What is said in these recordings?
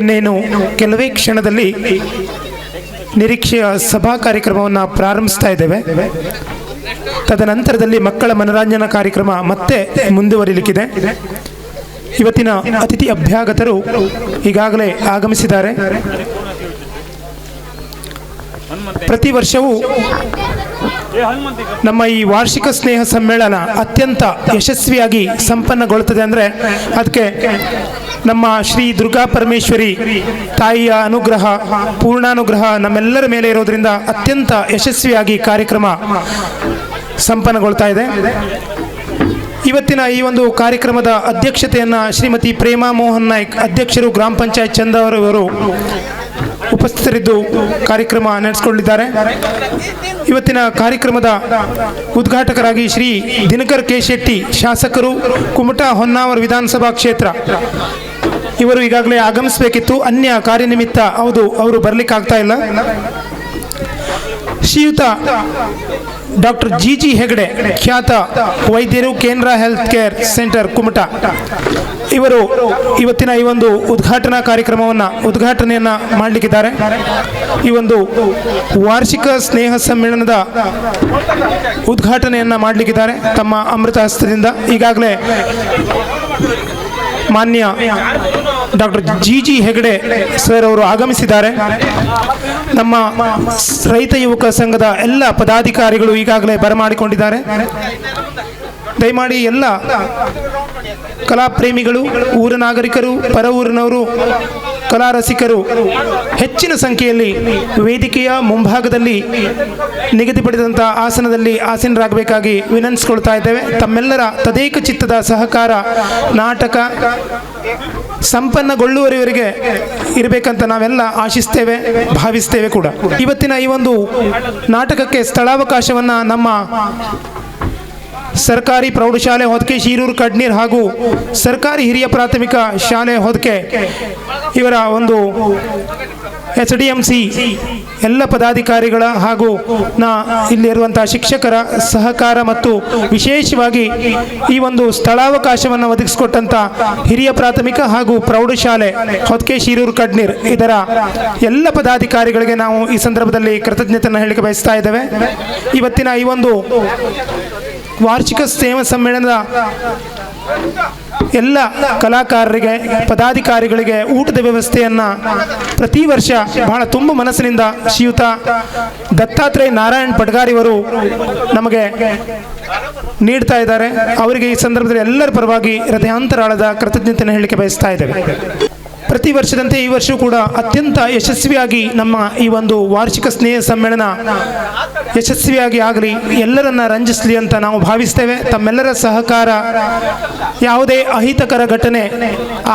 ಇನ್ನೇನು ಕೆಲವೇ ಕ್ಷಣದಲ್ಲಿ ನಿರೀಕ್ಷೆಯ ಸಭಾ ಕಾರ್ಯಕ್ರಮವನ್ನು ಪ್ರಾರಂಭಿಸ್ತಾ ಇದ್ದೇವೆ. ತದನಂತರದಲ್ಲಿ ಮಕ್ಕಳ ಮನರಂಜನಾ ಕಾರ್ಯಕ್ರಮ ಮತ್ತೆ ಮುಂದುವರಿಲಿಕ್ಕಿದೆ. ಇವತ್ತಿನ ಅತಿಥಿ ಅಭ್ಯಾಗತರು ಈಗಾಗಲೇ ಆಗಮಿಸಿದ್ದಾರೆ. ಪ್ರತಿ ವರ್ಷವೂ ನಮ್ಮ ಈ ವಾರ್ಷಿಕ ಸ್ನೇಹ ಸಮ್ಮೇಳನ ಅತ್ಯಂತ ಯಶಸ್ವಿಯಾಗಿ ಸಂಪನ್ನಗೊಳ್ಳುತ್ತದೆ ಅಂದರೆ ಅದಕ್ಕೆ ನಮ್ಮ ಶ್ರೀ ದುರ್ಗಾ ಪರಮೇಶ್ವರಿ ತಾಯಿಯ ಅನುಗ್ರಹ, ಪೂರ್ಣಾನುಗ್ರಹ ನಮ್ಮೆಲ್ಲರ ಮೇಲೆ ಇರೋದ್ರಿಂದ ಅತ್ಯಂತ ಯಶಸ್ವಿಯಾಗಿ ಕಾರ್ಯಕ್ರಮ ಸಂಪನ್ನಗೊಳ್ತಾ ಇದೆ. ಇವತ್ತಿನ ಈ ಒಂದು ಕಾರ್ಯಕ್ರಮದ ಅಧ್ಯಕ್ಷತೆಯನ್ನು ಶ್ರೀಮತಿ ಪ್ರೇಮಾ ಮೋಹನ್ ನಾಯ್ಕ್, ಅಧ್ಯಕ್ಷರು ಗ್ರಾಮ ಪಂಚಾಯತ್ ಚಂದಾವರವರು ಉಪಸ್ಥಿತರಿದ್ದು ಕಾರ್ಯಕ್ರಮ ನಡೆಸಿಕೊಂಡಿದ್ದಾರೆ. ಇವತ್ತಿನ ಕಾರ್ಯಕ್ರಮದ ಉದ್ಘಾಟಕರಾಗಿ ಶ್ರೀ ದಿನಕರ್ ಕೆ ಶೆಟ್ಟಿ, ಶಾಸಕರು, ಕುಮಟಾ ಹೊನ್ನಾವರ ವಿಧಾನಸಭಾ ಕ್ಷೇತ್ರ, ಇವರು ಈಗಾಗಲೇ ಆಗಮಿಸಬೇಕಿತ್ತು, ಅನ್ಯ ಕಾರ್ಯನಿಮಿತ್ತ ಅವರು ಬರಲಿಕ್ಕಾಗ್ತಾ ಇಲ್ಲ. ಶ್ರೀಯುತ ಡಾಕ್ಟರ್ ಜಿ ಹೆಗಡೆ, ಖ್ಯಾತ ವೈದ್ಯರು, ಕೇಂದ್ರ ಹೆಲ್ತ್ ಕೇರ್ ಸೆಂಟರ್ ಕುಮಟಾ, ಇವರು ಇವತ್ತಿನ ಈ ಒಂದು ಉದ್ಘಾಟನೆಯನ್ನು ಮಾಡಲಿಕ್ಕಿದ್ದಾರೆ. ಈ ಒಂದು ವಾರ್ಷಿಕ ಸ್ನೇಹ ಸಮ್ಮೇಳನದ ಉದ್ಘಾಟನೆಯನ್ನು ಮಾಡಲಿಕ್ಕಿದ್ದಾರೆ ತಮ್ಮ ಅಮೃತ ಹಸ್ತದಿಂದ. ಈಗಾಗಲೇ ಮಾನ್ಯ ಡಾಕ್ಟರ್ ಜಿ ಹೆಗಡೆ ಸರ್ ಅವರು ಆಗಮಿಸಿದ್ದಾರೆ. ನಮ್ಮ ರೈತ ಯುವಕ ಸಂಘದ ಎಲ್ಲ ಪದಾಧಿಕಾರಿಗಳು ಈಗಾಗಲೇ ಬರಮಾಡಿಕೊಂಡಿದ್ದಾರೆ. ದಯಮಾಡಿ ಎಲ್ಲ ಕಲಾ ಪ್ರೇಮಿಗಳು, ಊರ ನಾಗರಿಕರು, ಪರ ಊರಿನವರು, ಕಲಾ ರಸಿಕರು ಹೆಚ್ಚಿನ ಸಂಖ್ಯೆಯಲ್ಲಿ ವೇದಿಕೆಯ ಮುಂಭಾಗದಲ್ಲಿ ನಿಗದಿಪಡಿಸಿದಂಥ ಆಸನದಲ್ಲಿ ಆಸೀನರಾಗಬೇಕಾಗಿ ವಿನಂತಿಸಿಕೊಳ್ತಾ ಇದ್ದೇವೆ. ತಮ್ಮೆಲ್ಲರ ತದೇಕ ಚಿತ್ತದ ಸಹಕಾರ ನಾಟಕ ಸಂಪನ್ನಗೊಳ್ಳುವವರೆಗೆ ಇರಬೇಕಂತ ನಾವೆಲ್ಲ ಆಶಿಸ್ತೇವೆ, ಭಾವಿಸ್ತೇವೆ ಕೂಡ. ಇವತ್ತಿನ ಈ ಒಂದು ನಾಟಕಕ್ಕೆ ಸ್ಥಳಾವಕಾಶವನ್ನು ನಮ್ಮ ಸರ್ಕಾರಿ ಪ್ರೌಢಶಾಲೆ ಹೊದಕೆ ಶೀರೂರು ಕಡ್ನೀರ್ ಹಾಗೂ ಸರ್ಕಾರಿ ಹಿರಿಯ ಪ್ರಾಥಮಿಕ ಶಾಲೆ ಹೊದಕೆ ಇವರ ಒಂದು HDMC ಎಲ್ಲ ಪದಾಧಿಕಾರಿಗಳ ಹಾಗೂ ಇಲ್ಲಿರುವಂತಹ ಶಿಕ್ಷಕರ ಸಹಕಾರ ಮತ್ತು ವಿಶೇಷವಾಗಿ ಈ ಒಂದು ಸ್ಥಳಾವಕಾಶವನ್ನು ಒದಗಿಸಿಕೊಟ್ಟಂತ ಹಿರಿಯ ಪ್ರಾಥಮಿಕ ಹಾಗೂ ಪ್ರೌಢಶಾಲೆ ಹೊದಕೆ ಶೀರೂರು ಕಡ್ನೀರ್ ಇದರ ಎಲ್ಲ ಪದಾಧಿಕಾರಿಗಳಿಗೆ ನಾವು ಈ ಸಂದರ್ಭದಲ್ಲಿ ಕೃತಜ್ಞತೆಯನ್ನು ಹೇಳಿಕೆ ಬಯಸ್ತಾ ಇದ್ದೇವೆ. ಇವತ್ತಿನ ಈ ಒಂದು ವಾರ್ಷಿಕ ಸ್ನೇಹ ಸಮ್ಮೇಳನದ ಎಲ್ಲ ಕಲಾಕಾರರಿಗೆ, ಪದಾಧಿಕಾರಿಗಳಿಗೆ ಊಟದ ವ್ಯವಸ್ಥೆಯನ್ನು ಪ್ರತಿ ವರ್ಷ ಬಹಳ ತುಂಬ ಮನಸ್ಸಿನಿಂದ ಶ್ರೀಯುತ ದತ್ತಾತ್ರೇಯ ನಾರಾಯಣ್ ಪಡ್ಗಾರಿಯವರು ನಮಗೆ ನೀಡ್ತಾ ಇದ್ದಾರೆ. ಅವರಿಗೆ ಈ ಸಂದರ್ಭದಲ್ಲಿ ಎಲ್ಲರ ಪರವಾಗಿ ಹೃದಯಾಂತರಾಳದ ಕೃತಜ್ಞತೆಯನ್ನು ಹೇಳಿಕೆ ಬಯಸ್ತಾ ಇದ್ದೇವೆ. ಪ್ರತಿ ವರ್ಷದಂತೆ ಈ ವರ್ಷವೂ ಕೂಡ ಅತ್ಯಂತ ಯಶಸ್ವಿಯಾಗಿ ನಮ್ಮ ಈ ಒಂದು ವಾರ್ಷಿಕ ಸ್ನೇಹ ಸಮ್ಮೇಳನ ಯಶಸ್ವಿಯಾಗಿ ಆಗಲಿ, ಎಲ್ಲರನ್ನ ರಂಜಿಸಲಿ ಅಂತ ನಾವು ಭಾವಿಸ್ತೇವೆ. ತಮ್ಮೆಲ್ಲರ ಸಹಕಾರ, ಯಾವುದೇ ಅಹಿತಕರ ಘಟನೆ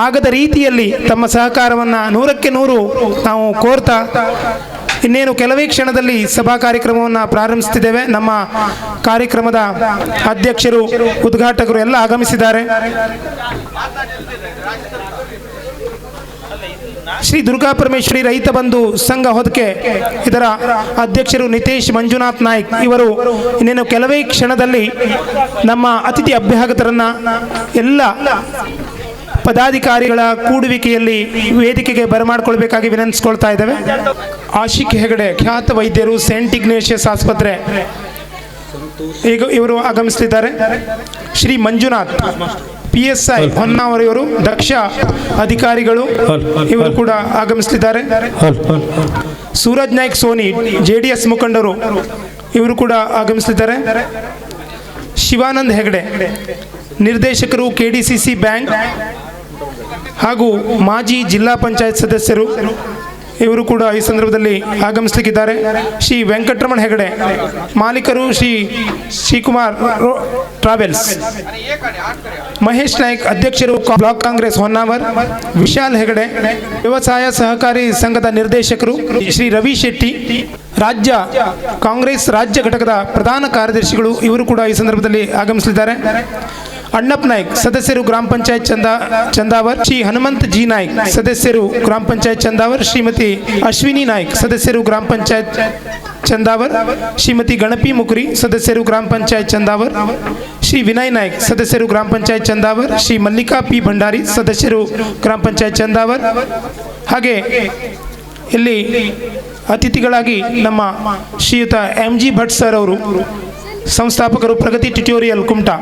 ಆಗದ ರೀತಿಯಲ್ಲಿ ತಮ್ಮ ಸಹಕಾರವನ್ನು 100ಕ್ಕೆ 100 ನಾವು ಕೋರ್ತಾ ಇನ್ನೇನು ಕೆಲವೇ ಕ್ಷಣದಲ್ಲಿ ಸಭಾ ಕಾರ್ಯಕ್ರಮವನ್ನು ಪ್ರಾರಂಭಿಸುತ್ತಿದ್ದೇವೆ. ನಮ್ಮ ಕಾರ್ಯಕ್ರಮದ ಅಧ್ಯಕ್ಷರು, ಉದ್ಘಾಟಕರು ಎಲ್ಲ ಆಗಮಿಸಿದ್ದಾರೆ. ಶ್ರೀ ದುರ್ಗಾ ಪರಮೇಶ್ವರಿ ರೈತ ಬಂಧು ಸಂಘ ಹೊದಕೆ ಇದರ ಅಧ್ಯಕ್ಷರು ನಿತೇಶ್ ಮಂಜುನಾಥ್ ನಾಯ್ಕ್, ಇವರು ಇನ್ನೇನು ಕೆಲವೇ ಕ್ಷಣದಲ್ಲಿ ನಮ್ಮ ಅತಿಥಿ ಅಭ್ಯಾಗತರನ್ನ ಎಲ್ಲ ಪದಾಧಿಕಾರಿಗಳ ಕೂಡುವಿಕೆಯಲ್ಲಿ ವೇದಿಕೆಗೆ ಬರಮಾಡಿಕೊಳ್ಬೇಕಾಗಿ ವಿನಂತಿಸಿಕೊಳ್ತಾ ಇದ್ದೇವೆ. ಆಶಿಕ್ ಹೆಗಡೆ, ಖ್ಯಾತ ವೈದ್ಯರು, ಸೇಂಟ್ ಇಗ್ನೇಷಿಯಸ್ ಆಸ್ಪತ್ರೆ, ಈಗ ಇವರು ಆಗಮಿಸಲಿದ್ದಾರೆ. ಶ್ರೀ ಮಂಜುನಾಥ್ PSI ಹೊನ್ನಾವರಿಯವರು, ದಕ್ಷ ಅಧಿಕಾರಿಗಳು, ಇವರು ಕೂಡ ಆಗಮಿಸಲಿದ್ದಾರೆ. ಸೂರಜ್ ನಾಯ್ಕ್ ಸೋನಿ, JDS ಮುಖಂಡರು, ಇವರು ಕೂಡ ಆಗಮಿಸಲಿದ್ದಾರೆ. ಶಿವಾನಂದ್ ಹೆಗಡೆ, ನಿರ್ದೇಶಕರು, KDCC ಬ್ಯಾಂಕ್ ಹಾಗೂ ಮಾಜಿ ಜಿಲ್ಲಾ ಪಂಚಾಯತ್ ಸದಸ್ಯರು, ಇವರು ಕೂಡ ಈ ಸಂದರ್ಭದಲ್ಲಿ ಆಗಮಿಸಲಿಕ್ಕಿದ್ದಾರೆ. ಶ್ರೀ ವೆಂಕಟರಮಣ ಹೆಗಡೆ, ಮಾಲೀಕರು, ಶ್ರೀ ಶ್ರೀಕುಮಾರ್ ಟ್ರಾವೆಲ್ಸ್. ಮಹೇಶ್ ನಾಯ್ಕ್, ಅಧ್ಯಕ್ಷರು, ಬ್ಲಾಕ್ ಕಾಂಗ್ರೆಸ್ ಹೊನ್ನಾವರ್. ವಿಶಾಲ್ ಹೆಗಡೆ, ವ್ಯವಸಾಯ ಸಹಕಾರಿ ಸಂಘದ ನಿರ್ದೇಶಕರು. ಶ್ರೀ ರವಿ ಶೆಟ್ಟಿ, ರಾಜ್ಯ ಕಾಂಗ್ರೆಸ್ ರಾಜ್ಯ ಘಟಕದ ಪ್ರಧಾನ ಕಾರ್ಯದರ್ಶಿಗಳು, ಇವರು ಕೂಡ ಈ ಸಂದರ್ಭದಲ್ಲಿ ಆಗಮಿಸಲಿದ್ದಾರೆ. ಅಣ್ಣಪ್ಪ ನಾಯ್ಕ್, ಸದಸ್ಯರು, ಗ್ರಾಮ ಪಂಚಾಯತ್ ಚಂದಾವರ್. ಶ್ರೀ ಹನುಮಂತ್ ಜಿ ನಾಯ್ಕ್, ಸದಸ್ಯರು, ಗ್ರಾಮ ಪಂಚಾಯತ್ ಚಂದಾವರ್. ಶ್ರೀಮತಿ ಅಶ್ವಿನಿ ನಾಯ್ಕ್, ಸದಸ್ಯರು, ಗ್ರಾಮ ಪಂಚಾಯತ್ ಚಂದಾವರ್. ಶ್ರೀಮತಿ ಗಣಪಿ ಮುಕುರಿ, ಸದಸ್ಯರು, ಗ್ರಾಮ ಪಂಚಾಯತ್ ಚಂದಾವರ್. ಶ್ರೀ ವಿನಯ್ ನಾಯ್ಕ್, ಸದಸ್ಯರು, ಗ್ರಾಮ ಪಂಚಾಯತ್ ಚಂದಾವರ್. ಶ್ರೀ ಮಲ್ಲಿಕಾ ಪಿ ಭಂಡಾರಿ, ಸದಸ್ಯರು, ಗ್ರಾಮ ಪಂಚಾಯತ್ ಚಂದಾವರ್. ಹಾಗೆ ಇಲ್ಲಿ ಅತಿಥಿಗಳಾಗಿ ನಮ್ಮ ಶ್ರೀಯುತ MG ಭಟ್ ಸರ್ ಅವರು, ಸಂಸ್ಥಾಪಕರು ಪ್ರಗತಿ ಟ್ಯುಟೋರಿಯಲ್ ಕುಮಟಾ.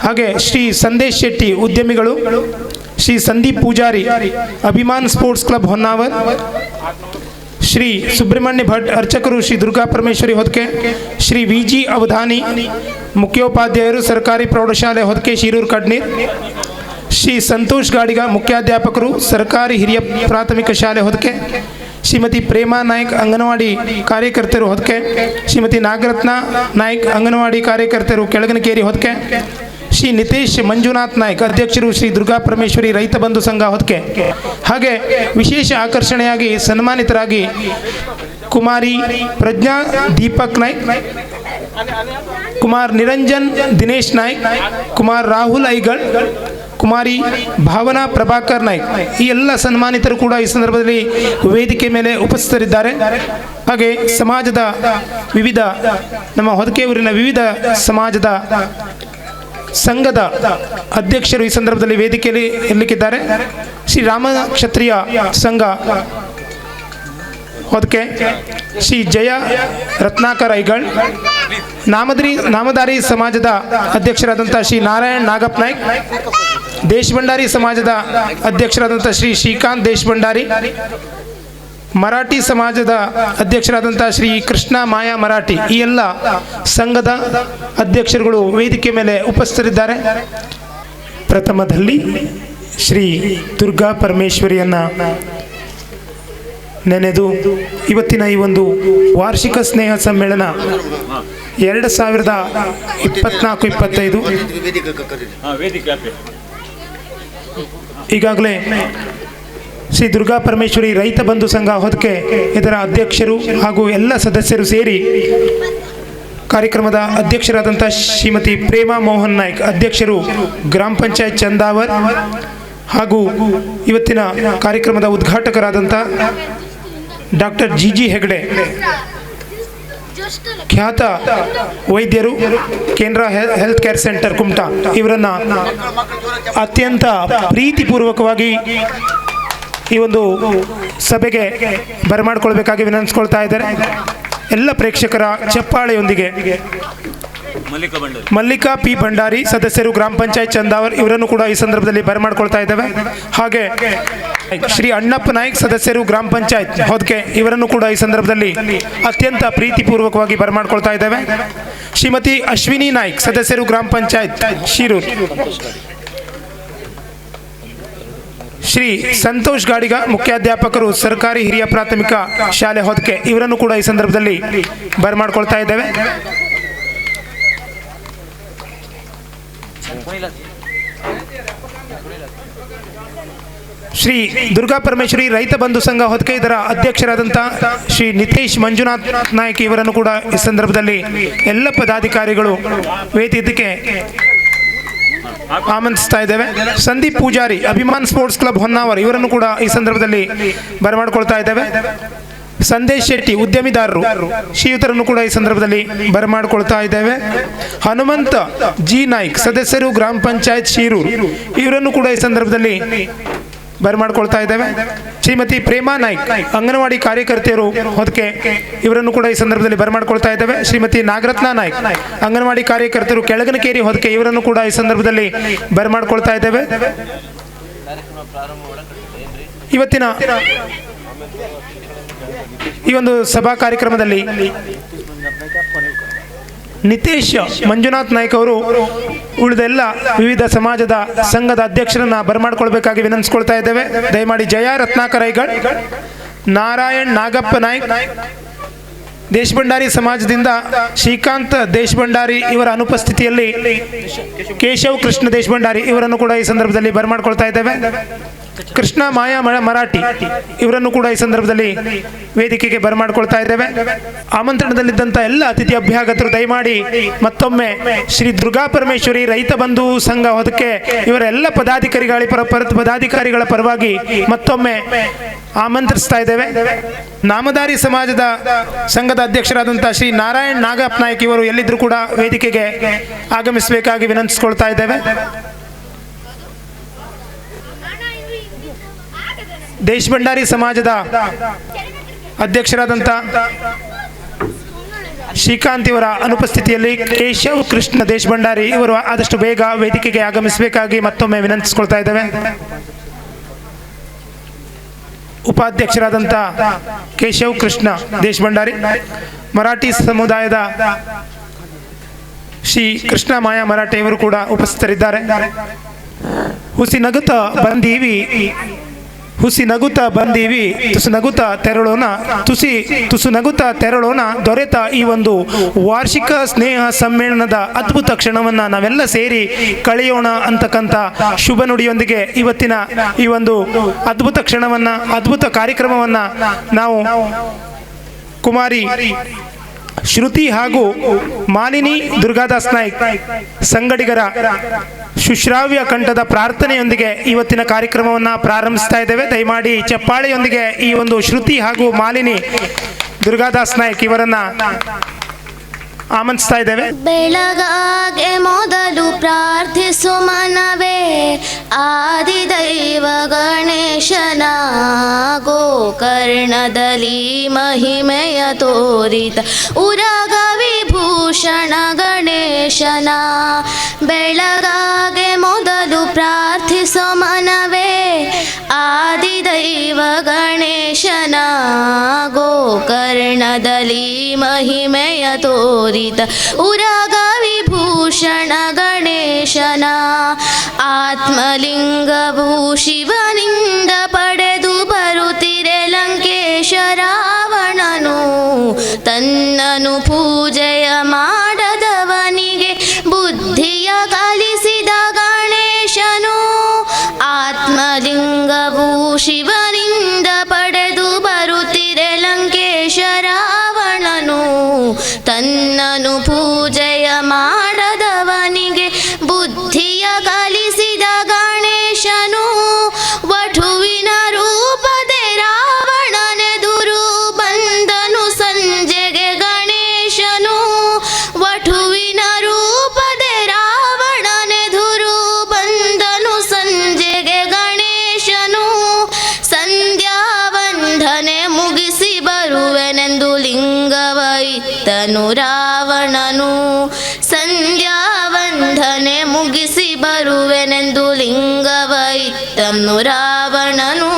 ಹಾಗೆ ಶ್ರೀ ಸಂದೇಶ್ ಶೆಟ್ಟಿ ಉದ್ಯಮಿಗಳು, ಶ್ರೀ ಸಂದೀಪ್ ಪೂಜಾರಿ ಅಭಿಮಾನ್ ಸ್ಪೋರ್ಟ್ಸ್ ಕ್ಲಬ್ ಹೊನ್ನಾವರ್, ಶ್ರೀ ಸುಬ್ರಹ್ಮಣ್ಯ ಭಟ್ ಅರ್ಚಕರು ಶ್ರೀ ದುರ್ಗಾ ಪರಮೇಶ್ವರಿ ಹೊದಕೆ, ಶ್ರೀ VG ಅವಧಾನಿ ಮುಖ್ಯೋಪಾಧ್ಯಾಯರು ಸರ್ಕಾರಿ ಪ್ರೌಢಶಾಲೆ ಹೊದಕೆ ಶಿರೂರು ಕಡ್ನೀರ್, ಶ್ರೀ ಸಂತೋಷ್ ಗಾಡಿಗ ಮುಖ್ಯಾಧ್ಯಾಪಕರು ಸರ್ಕಾರಿ ಹಿರಿಯ ಪ್ರಾಥಮಿಕ ಶಾಲೆ ಹೊದಕೆ, ಶ್ರೀಮತಿ ಪ್ರೇಮಾ ನಾಯ್ಕ್ ಅಂಗನವಾಡಿ ಕಾರ್ಯಕರ್ತರು ಹೊದಕೆ, ಶ್ರೀಮತಿ ನಾಗರತ್ನ ನಾಯ್ಕ್ ಅಂಗನವಾಡಿ ಕಾರ್ಯಕರ್ತರು ಕೆಳಗನಕೇರಿ ಹೊದಕೆ, ಶ್ರೀ ನಿತೇಶ್ ಮಂಜುನಾಥ್ ನಾಯ್ಕ್ ಅಧ್ಯಕ್ಷರು ಶ್ರೀ ದುರ್ಗಾ ಪರಮೇಶ್ವರಿ ರೈತ ಬಂಧು ಸಂಘ ಹೊದಕೆ. ಹಾಗೆ ವಿಶೇಷ ಆಕರ್ಷಣೆಯಾಗಿ ಸನ್ಮಾನಿತರಾಗಿ ಕುಮಾರಿ ಪ್ರಜ್ಞಾ ದೀಪಕ್ ನಾಯ್ಕ್, ಕುಮಾರ್ ನಿರಂಜನ್ ದಿನೇಶ್ ನಾಯ್ಕ್, ಕುಮಾರ್ ರಾಹುಲ್ ಐಗಳ್, ಕುಮಾರಿ ಭಾವನಾ ಪ್ರಭಾಕರ್ ನಾಯ್ಕ್, ಈ ಎಲ್ಲ ಸನ್ಮಾನಿತರು ಕೂಡ ಈ ಸಂದರ್ಭದಲ್ಲಿ ವೇದಿಕೆ ಮೇಲೆ ಉಪಸ್ಥಿತರಿದ್ದಾರೆ. ಹಾಗೆ ಸಮಾಜದ ವಿವಿಧ, ನಮ್ಮ ಹೊದಕೆ ಊರಿನ ವಿವಿಧ ಸಮಾಜದ ಸಂಘದ ಅಧ್ಯಕ್ಷರು ಈ ಸಂದರ್ಭದಲ್ಲಿ ವೇದಿಕೆಯಲ್ಲಿ ಇರಲಿಕ್ಕಿದ್ದಾರೆ. ಶ್ರೀ ರಾಮ ಕ್ಷತ್ರಿಯ ಸಂಘ ಹೊದಕೆ, ಶ್ರೀ ಜಯ ರತ್ನಾಕರ್ ಐಗಳ್, ನಾಮದಾರಿ ಸಮಾಜದ ಅಧ್ಯಕ್ಷರಾದಂಥ ಶ್ರೀ ನಾರಾಯಣ್ ನಾಗಪ್ಪ ನಾಯ್ಕ್, ದೇಶಭಂಡಾರಿ ಸಮಾಜದ ಅಧ್ಯಕ್ಷರಾದಂಥ ಶ್ರೀ ಶ್ರೀಕಾಂತ್ ದೇಶಭಂಡಾರಿ, ಮರಾಠಿ ಸಮಾಜದ ಅಧ್ಯಕ್ಷರಾದಂಥ ಶ್ರೀ ಕೃಷ್ಣ ಮಾಯಾ ಮರಾಠಿ, ಈ ಎಲ್ಲ ಸಂಘದ ಅಧ್ಯಕ್ಷರುಗಳು ವೇದಿಕೆ ಮೇಲೆ ಉಪಸ್ಥಿತರಿದ್ದಾರೆ. ಪ್ರಥಮದಲ್ಲಿ ಶ್ರೀ ದುರ್ಗಾ ಪರಮೇಶ್ವರಿಯನ್ನು ನೆನೆದು ಇವತ್ತಿನ ಈ ಒಂದು ವಾರ್ಷಿಕ ಸ್ನೇಹ ಸಮ್ಮೇಳನ 2024-25 ಈಗಾಗಲೇ ಶ್ರೀ ದುರ್ಗಾ ಪರಮೇಶ್ವರಿ ರೈತ ಬಂಧು ಸಂಘ ಹೊದಕೆ ಇದರ ಅಧ್ಯಕ್ಷರು ಹಾಗೂ ಎಲ್ಲ ಸದಸ್ಯರು ಸೇರಿ ಕಾರ್ಯಕ್ರಮದ ಅಧ್ಯಕ್ಷರಾದಂಥ ಶ್ರೀಮತಿ ಪ್ರೇಮಾ ಮೋಹನ್ ನಾಯ್ಕ್ ಅಧ್ಯಕ್ಷರು ಗ್ರಾಮ ಪಂಚಾಯತ್ ಚಂದಾವರ್ ಹಾಗೂ ಇವತ್ತಿನ ಕಾರ್ಯಕ್ರಮದ ಉದ್ಘಾಟಕರಾದಂಥ ಡಾಕ್ಟರ್ GG ಹೆಗಡೆ ಖ್ಯಾತ ವೈದ್ಯರು ಕೇಂದ್ರ ಹೆಲ್ತ್ ಕೇರ್ ಸೆಂಟರ್ ಕುಮಟಾ, ಇವರನ್ನು ಅತ್ಯಂತ ಪ್ರೀತಿಪೂರ್ವಕವಾಗಿ ಈ ಒಂದು ಸಭೆಗೆ ಬರಮಾಡಿಕೊಳ್ಬೇಕಾಗಿ ವಿನಂತಿಸ್ಕೊಳ್ತಾ ಇದ್ದಾರೆ. ಎಲ್ಲ ಪ್ರೇಕ್ಷಕರ ಚಪ್ಪಾಳೆಯೊಂದಿಗೆ ಮಲ್ಲಿಕಾ P ಭಂಡಾರಿ ಸದಸ್ಯರು ಗ್ರಾಮ ಪಂಚಾಯತ್ ಚಂದಾವರ್, ಇವರನ್ನು ಕೂಡ ಈ ಸಂದರ್ಭದಲ್ಲಿ ಬರಮಾಡಿಕೊಳ್ತಾ ಇದ್ದೇವೆ. ಹಾಗೆ ಶ್ರೀ ಅಣ್ಣಪ್ಪ ನಾಯ್ಕ್ ಸದಸ್ಯರು ಗ್ರಾಮ ಪಂಚಾಯತ್ ಹೊದಕೆ, ಇವರನ್ನು ಕೂಡ ಈ ಸಂದರ್ಭದಲ್ಲಿ ಅತ್ಯಂತ ಪ್ರೀತಿಪೂರ್ವಕವಾಗಿ ಬರಮಾಡಿಕೊಳ್ತಾ ಇದ್ದೇವೆ. ಶ್ರೀಮತಿ ಅಶ್ವಿನಿ ನಾಯ್ಕ್ ಸದಸ್ಯರು ಗ್ರಾಮ ಪಂಚಾಯತ್ ಶಿರೂರು, ಶ್ರೀ ಸಂತೋಷ್ ಗಾಡಿಗ ಮುಖ್ಯಾಧ್ಯಾಪಕರು ಸರ್ಕಾರಿ ಹಿರಿಯ ಪ್ರಾಥಮಿಕ ಶಾಲೆ ಹೊದಕೆ, ಇವರನ್ನು ಕೂಡ ಈ ಸಂದರ್ಭದಲ್ಲಿ ಬರಮಾಡಿಕೊಳ್ತಾ ಇದ್ದೇವೆ. ಶ್ರೀ ದುರ್ಗಾ ಪರಮೇಶ್ವರಿ ರೈತ ಬಂಧು ಸಂಘ ಹೊದಕೆ ಇದರ ಅಧ್ಯಕ್ಷರಾದಂಥ ಶ್ರೀ ನಿತೇಶ್ ಮಂಜುನಾಥ್ ನಾಯ್ಕ್ ಇವರನ್ನು ಕೂಡ ಈ ಸಂದರ್ಭದಲ್ಲಿ ಎಲ್ಲ ಪದಾಧಿಕಾರಿಗಳು ವೇದಿಕೆಗೆ ಆಮಂತ್ರಿಸ್ತಾ ಇದ್ದೇವೆ. ಸಂದೀಪ್ ಪೂಜಾರಿ ಅಭಿಮಾನ್ ಸ್ಪೋರ್ಟ್ಸ್ ಕ್ಲಬ್ ಹೊನ್ನಾವರ್, ಇವರನ್ನು ಕೂಡ ಈ ಸಂದರ್ಭದಲ್ಲಿ ಬರಮಾಡಿಕೊಳ್ತಾ ಇದ್ದೇವೆ. ಸಂದೇಶ್ ಶೆಟ್ಟಿ ಉದ್ಯಮಿದಾರರು, ಶ್ರೀಯುತರನ್ನು ಕೂಡ ಈ ಸಂದರ್ಭದಲ್ಲಿ ಬರಮಾಡಿಕೊಳ್ತಾ ಇದ್ದೇವೆ. ಹನುಮಂತ G ನಾಯ್ಕ್ ಸದಸ್ಯರು ಗ್ರಾಮ ಪಂಚಾಯತ್ ಶಿರೂರು, ಇವರನ್ನು ಕೂಡ ಈ ಸಂದರ್ಭದಲ್ಲಿ ಬರಮಾಡಿಕೊಳ್ತಾ ಇದ್ದೇವೆ. ಶ್ರೀಮತಿ ಪ್ರೇಮಾ ನಾಯ್ಕ್ ಅಂಗನವಾಡಿ ಕಾರ್ಯಕರ್ತೆಯರು ಹೊದಕೆ, ಇವರನ್ನು ಕೂಡ ಈ ಸಂದರ್ಭದಲ್ಲಿ ಬರಮಾಡಿಕೊಳ್ತಾ ಇದ್ದೇವೆ. ಶ್ರೀಮತಿ ನಾಗರತ್ನ ನಾಯ್ಕ್ ಅಂಗನವಾಡಿ ಕಾರ್ಯಕರ್ತರು ಕೆಳಗನಕೇರಿ ಹೊದಕೆ, ಇವರನ್ನು ಕೂಡ ಈ ಸಂದರ್ಭದಲ್ಲಿ ಬರಮಾಡಿಕೊಳ್ತಾ ಇದ್ದೇವೆ. ಇವತ್ತಿನ ಈ ಒಂದು ಸಭಾ ಕಾರ್ಯಕ್ರಮದಲ್ಲಿ ನಿತೇಶ್ ಮಂಜುನಾಥ್ ನಾಯ್ಕ್ ಅವರು ಉಳಿದೆಲ್ಲ ವಿವಿಧ ಸಮಾಜದ ಸಂಘದ ಅಧ್ಯಕ್ಷರನ್ನ ಬರಮಾಡಿಕೊಳ್ಬೇಕಾಗಿ ವಿನಂತಿಸ್ಕೊಳ್ತಾ ಇದ್ದೇವೆ. ದಯಮಾಡಿ ಜಯ ರತ್ನಾಕರ್ ಐಗಳ್, ನಾರಾಯಣ್ ನಾಗಪ್ಪ ನಾಯ್ಕ್, ದೇಶಭಂಡಾರಿ ಸಮಾಜದಿಂದ ಶ್ರೀಕಾಂತ್ ದೇಶಭಂಡಾರಿ ಇವರ ಅನುಪಸ್ಥಿತಿಯಲ್ಲಿ ಕೇಶವ್ ಕೃಷ್ಣ ದೇಶಭಂಡಾರಿ, ಇವರನ್ನು ಕೂಡ ಈ ಸಂದರ್ಭದಲ್ಲಿ ಬರಮಾಡಿಕೊಳ್ತಾ ಇದ್ದೇವೆ. ಕೃಷ್ಣ ಮಾಯಾ ಮರಾಠಿ, ಇವರನ್ನು ಕೂಡ ಈ ಸಂದರ್ಭದಲ್ಲಿ ವೇದಿಕೆಗೆ ಬರಮಾಡಿಕೊಳ್ತಾ ಇದ್ದೇವೆ. ಆಮಂತ್ರಣದಲ್ಲಿದ್ದಂಥ ಎಲ್ಲ ಅತಿಥಿ ಅಭ್ಯಾಗತರು ದಯಮಾಡಿ ಮತ್ತೊಮ್ಮೆ ಶ್ರೀ ದುರ್ಗಾ ಪರಮೇಶ್ವರಿ ರೈತ ಬಂಧು ಸಂಘ ಹೊದಕೆ ಇವರ ಎಲ್ಲ ಪದಾಧಿಕಾರಿಗಳ ಪರವಾಗಿ ಮತ್ತೊಮ್ಮೆ ಆಮಂತ್ರಿಸ್ತಾ ಇದ್ದೇವೆ. ನಾಮದಾರಿ ಸಮಾಜದ ಸಂಘದ ಅಧ್ಯಕ್ಷರಾದಂಥ ಶ್ರೀ ನಾರಾಯಣ್ ನಾಗಪ್ಪ ನಾಯ್ಕ್ ಇವರು ಎಲ್ಲಿದ್ದರೂ ಕೂಡ ವೇದಿಕೆಗೆ ಆಗಮಿಸಬೇಕಾಗಿ ವಿನಂತಿಸ್ಕೊಳ್ತಾ ಇದ್ದೇವೆ. ದೇಶಭಂಡಾರಿ ಸಮಾಜದ ಅಧ್ಯಕ್ಷರಾದಂಥ ಶ್ರೀಕಾಂತ್ ಇವರ ಅನುಪಸ್ಥಿತಿಯಲ್ಲಿ ಕೇಶವ್ ಕೃಷ್ಣ ದೇಶಭಂಡಾರಿ ಇವರು ಆದಷ್ಟು ಬೇಗ ವೇದಿಕೆಗೆ ಆಗಮಿಸಬೇಕಾಗಿ ಮತ್ತೊಮ್ಮೆ ವಿನಂತಿಸಿಕೊಳ್ತಾ ಇದ್ದೇವೆ. ಉಪಾಧ್ಯಕ್ಷರಾದಂಥ ಕೇಶವ್ ಕೃಷ್ಣ ದೇಶಭಂಡಾರಿ, ಮರಾಠಿ ಸಮುದಾಯದ ಶ್ರೀ ಕೃಷ್ಣ ಮಾಯಾ ಮರಾಠೆ ಇವರು ಕೂಡ ಉಪಸ್ಥಿತರಿದ್ದಾರೆ. ಹುಸಿ ನಗುತ್ತಾ ಬಂದೀವಿ ತುಸು ನಗುತ್ತಾ ತೆರಳೋಣ ದೊರೆತ ಈ ಒಂದು ವಾರ್ಷಿಕ ಸ್ನೇಹ ಸಮ್ಮೇಳನದ ಅದ್ಭುತ ಕ್ಷಣವನ್ನು ನಾವೆಲ್ಲ ಸೇರಿ ಕಳೆಯೋಣ ಅಂತಕ್ಕಂಥ ಶುಭ ನುಡಿಯೊಂದಿಗೆ ಇವತ್ತಿನ ಈ ಒಂದು ಅದ್ಭುತ ಕಾರ್ಯಕ್ರಮವನ್ನು ನಾವು ಕುಮಾರಿ ಶ್ರುತಿ ಹಾಗೂ ಮಾಲಿನಿ ದುರ್ಗಾದಾಸ್ ನಾಯ್ಕ್ ಸಂಗಡಿಗರ ಸುಶ್ರಾವ್ಯ ಕಂಠದ ಪ್ರಾರ್ಥನೆಯೊಂದಿಗೆ ಇವತ್ತಿನ ಕಾರ್ಯಕ್ರಮವನ್ನು ಪ್ರಾರಂಭಿಸ್ತಾ ಇದ್ದೇವೆ. ದಯಮಾಡಿ ಚಪ್ಪಾಳೆಯೊಂದಿಗೆ ಈ ಒಂದು ಶ್ರುತಿ ಹಾಗೂ ಮಾಲಿನಿ ದುರ್ಗಾದಾಸ್ ನಾಯ್ಕ್ ಇವರನ್ನ ಆಮಂತ್ರಿಸ್ತಾ ಇದ್ದೇವೆ. ಬೆಳಗಾಗೆ ಮೊದಲು ಪ್ರಾರ್ಥಿಸು ಮನವೇ ಆದಿದೈವ ಗಣೇಶನ, ಗೋಕರ್ಣದಲ್ಲಿ ಮಹಿಮೆಯ ತೋರಿತ ಉರಗ ವಿಭೂಷಣ ಗಣೇಶನ. ಬೆಳಗಾಗೆ ಮೊದಲು ಪ್ರಾರ್ಥಿಸು ಮನವೇ ಆದಿದೈವ ಗಣೇಶನ, ಗೋಕರ್ಣದಲ್ಲಿ ಮಹಿಮೆಯ ತೋರಿತ ಉರಗ ವಿಭೂಷಣ ಗಣೇಶನ. ಆತ್ಮಲಿಂಗವು ಶಿವನಿಂದ ಪಡೆದು ಬರುತ್ತಿರೆ ಲಂಕೇಶ ರಾವಣನು, ತನ್ನನು ಪೂಜೆಯ ಮಾಡದವನಿಗೆ ಬುದ್ಧಿಯ ಕಲಿಸಿದ ಗಣೇಶನು. ಆತ್ಮಲಿಂಗವು ಶಿವನಿಂದ ಪಡೆದು ಬರುತ್ತಿರೆ ಲಂಕೇಶ ರಾವಣನು, ತನ್ನನು ಪೂಜೆಯ ಮಾಡದವನಿಗೆ ಬುದ್ಧಿಯ ಕಲಿಸಿದ ಗಣೇಶನು. ವಟುವಿನ ರೂಪದೆ ರಾವಣನೆದುರು ಬಂದನು ಸಂಜೆಗೆ ಗಣೇಶನು. ವಟುವಿನ ರೂಪದೆ ರಾವಣನೆದುರು ಬಂದನು ಸಂಜೆಗೆ ಗಣೇಶನು. ಸಂಧ್ಯಾ ವಂದನೆ ಮುಗಿಸಿ ಬರುವೆನೆಂದು ಲಿಂಗವ ಇತ್ತನು ರಾವಣನು. ಸಂಧ್ಯಾ ವಂದನೆ ಮುಗಿಸಿ ಬರುವೆನೆಂದು ಲಿಂಗವ ಇತ್ತನು ರಾವಣನು.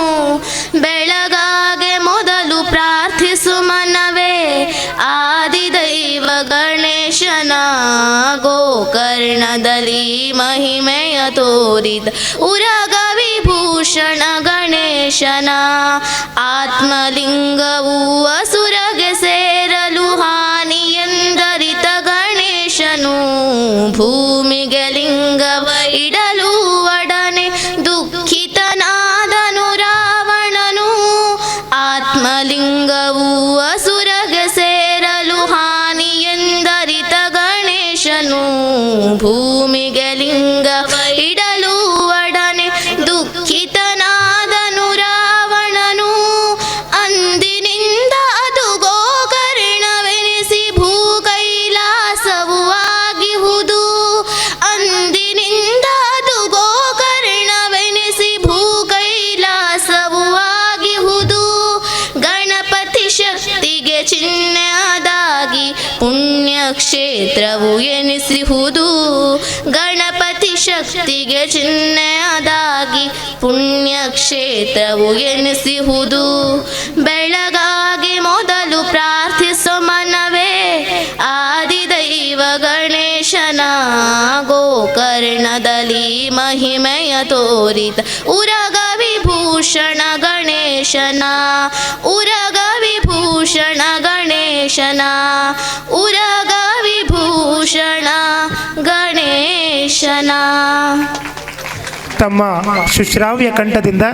ಬೆಳಗಾಗೆ ಮೊದಲು ಪ್ರಾರ್ಥಿಸು ಮನವೇ ಆದಿದೈವ ಗಣೇಶನ, ಗೋಕರ್ಣದಲ್ಲಿ ಮಹಿಮೆಯ ತೋರಿದ ಉರಗ ವಿಭೂಷಣ ಗಣೇಶನ. ಆತ್ಮಲಿಂಗವು ಅಸುರಗೆ ಸೇರಲು ಹಾನಿಯೆಂದರಿತ ಗಣೇಶನು, ಭೂಮಿಗೆ ಲಿಂಗವ ಇಡಲು ಒಡನೆ ದುಃಖಿತನಾದನು ರಾವಣನು. ಆತ್ಮಲಿಂಗವು ಅಸುರಗೆ ಸೇರಲು ಹಾನಿಯೆಂದರಿತ ಗಣೇಶನು, ಭೂಮಿಗೆ ಲಿಂಗವ ಇಡಲು ಒಡನೆ ದುಃಖಿತನಾದನು ರಾವಣನು. ಅಂದಿನಿಂದ ಅದು ಗೋಕರ್ಣವೆನಿಸಿ ಭೂ ಕೈಲಾಸವು ಆಗಿಹುದು. ಅಂದಿನಿಂದ ಅದು ಗೋಕರ್ಣವೆನಿಸಿ ಭೂ ಕೈಲಾಸವು ಆಗಿಹುದು. ಗಣಪತಿ ಶಕ್ತಿಗೆ ಚಿಹ್ನೆಯಾದಾಗಿ ಪುಣ್ಯಕ್ಷೇತ್ರವು ಎನಿಸಿಹುದು. ಗಣಪತಿ ಶಕ್ತಿಗೆ ಚಿಹ್ನೆಯಾದಾಗಿ ಪುಣ್ಯಕ್ಷೇತ್ರವು ಎನಿಸಿಹುದು. ಬೆಳಗಾಗಿ ಮೊದಲು ಪ್ರಾರ್ಥಿಸೋ ಮನವೇ ಆದಿದೈವ ಗಣೇಶನ, ಗೋಕರ್ಣದಲ್ಲಿ ಮಹಿಮೆಯ ತೋರಿತ ಉರಗ ವಿಭೂಷಣ ಗಣೇಶನ. ಉರಗ ವಿಭೂಷಣ ಗಣೇಶನ, ಉರಗ ವಿಭೂಷಣ ಗಣೇಶನ. ತಮ್ಮ ಸುಶ್ರಾವ್ಯ ಕಂಠದಿಂದ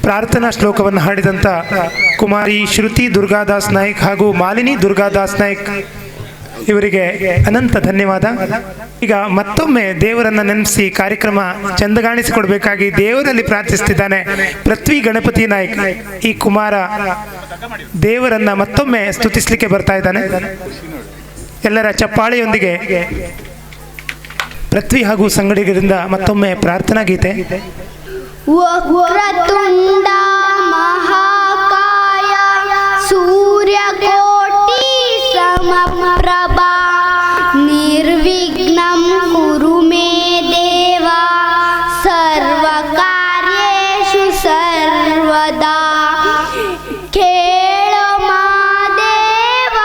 ಪ್ರಾರ್ಥನಾ ಶ್ಲೋಕವನ್ನು ಹಾಡಿದಂಥ ಕುಮಾರಿ ಶ್ರುತಿ ದುರ್ಗಾದಾಸ್ ನಾಯ್ಕ್ ಹಾಗೂ ಮಾಲಿನಿ ದುರ್ಗಾದಾಸ್ ನಾಯ್ಕ್ ಇವರಿಗೆ ಅನಂತ ಧನ್ಯವಾದ. ಈಗ ಮತ್ತೊಮ್ಮೆ ದೇವರನ್ನ ನೆನೆಸಿ ಕಾರ್ಯಕ್ರಮ ಚಂದಗಾಣಿಸಿಕೊಡ್ಬೇಕಾಗಿ ದೇವರಲ್ಲಿ ಪ್ರಾರ್ಥಿಸ್ತಿದ್ದಾನೆ ಪೃಥ್ವಿ ಗಣಪತಿ ನಾಯ್ಕ್. ಈ ಕುಮಾರ ದೇವರನ್ನ ಮತ್ತೊಮ್ಮೆ ಸ್ತುತಿಸ್ಲಿಕ್ಕೆ ಬರ್ತಾ ಇದ್ದಾನೆ. ಎಲ್ಲರ ಚಪ್ಪಾಳೆಯೊಂದಿಗೆ ಪೃಥ್ವಿ ಹಾಗೂ ಸಂಗಡಿಗರಿಂದ ಮತ್ತೊಮ್ಮೆ ಪ್ರಾರ್ಥನಾ ಗೀತೆ. ವಕ್ರತುಂಡ ಮಹಾಕಾಯ ಸೂರ್ಯಕೋಟಿ ಸಮಪ್ರಭಾ ನಿರ್ವಿಘ್ನಂ ಕುರು ಮೇ ದೇವ ಸರ್ವಕಾರ್ಯೇಷು ಸರ್ವದಾ. ಕೇಳೋ ಮಾದೇವ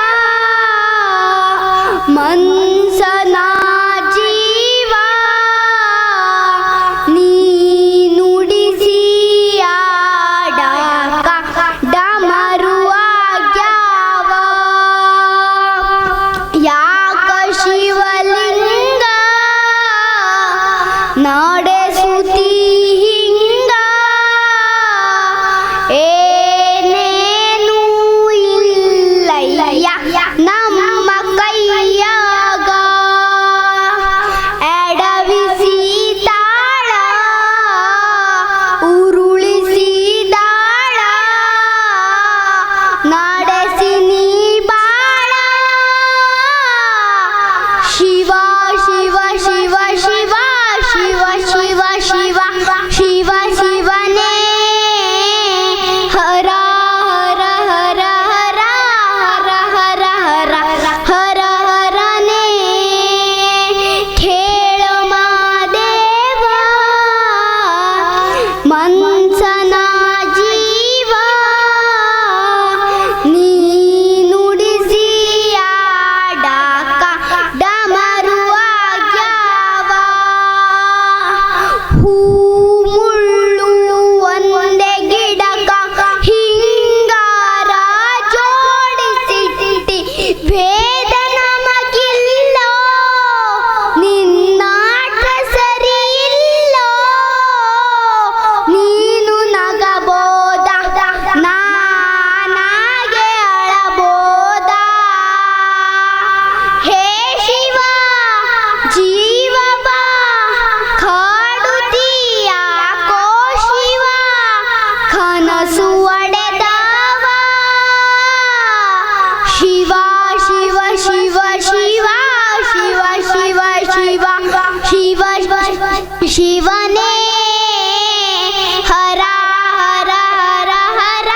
ಮನ್ಸನ ಜೀವ ನೀ ನುಡಿಸಿ ಆಡಾಕ ಡಮರುವಾಗ್ಯಾವ. ಯಾಕ ಶಿವಲಿಂಗ ನಡೆಸುತ್ತಿ ಹಿಂಗ ಏನೇನು ಇಲ್ಲಯ್ಯ ನಮ್ಮ ಕೈಯಾಗ. ಎಡವಿಸಿ ತಾಳ ಉರುಳಿಸಿದಾಳ ನಡೆಸಿ ನೀ ಬಾಳ. ಶಿವ ಶಿವ ಶಿವ ಶಿವ ಶಿವ ಶಿವ ಶಿವ ಶಿವ ಶಿವನೇ ಹರ ಹರ ಹರ ಹರ ಹರ ಹರ ಹರ ಹರ ಹರನೇ. ಕೇಳೋ ಮಾದೇವ ಮನ್ಸನ ಜೀವ ನೀ ನುಡಿಸಿ ಆಡಾಕ ಡಮರುವಾಗ್ಯಾವ. ಹೂ ಮುಳ್ಳು ಒಂದೇ ಗಿಡಕ ಹಿಂಗಾರ ಜೋಡಿಸಿಟ್ಟಿ ಭೇದ ನಮಗಿಲ್ಲೋ ನಿನ್ನಾಟ ಸರಿ ಇಲ್ಲೋ. ನೀನು ನಗಬೋದ ನಾನಾಗೆ ಅಳಬೋದ. ಹೇ ಶಿವ ಜೀವ ಬಾ ಕಾಡುತ್ತೀಯಾಕೋ ಶಿವ ಕನಸು ಒಡೆದವ. ಶಿವ ಶಿವ ಶಿವ ಶಿವ ಶಿವ ಶಿವ ಶಿವ ಶಿವ ಶಿವನೇ ಹರ ಹರ ಹರ ಹರ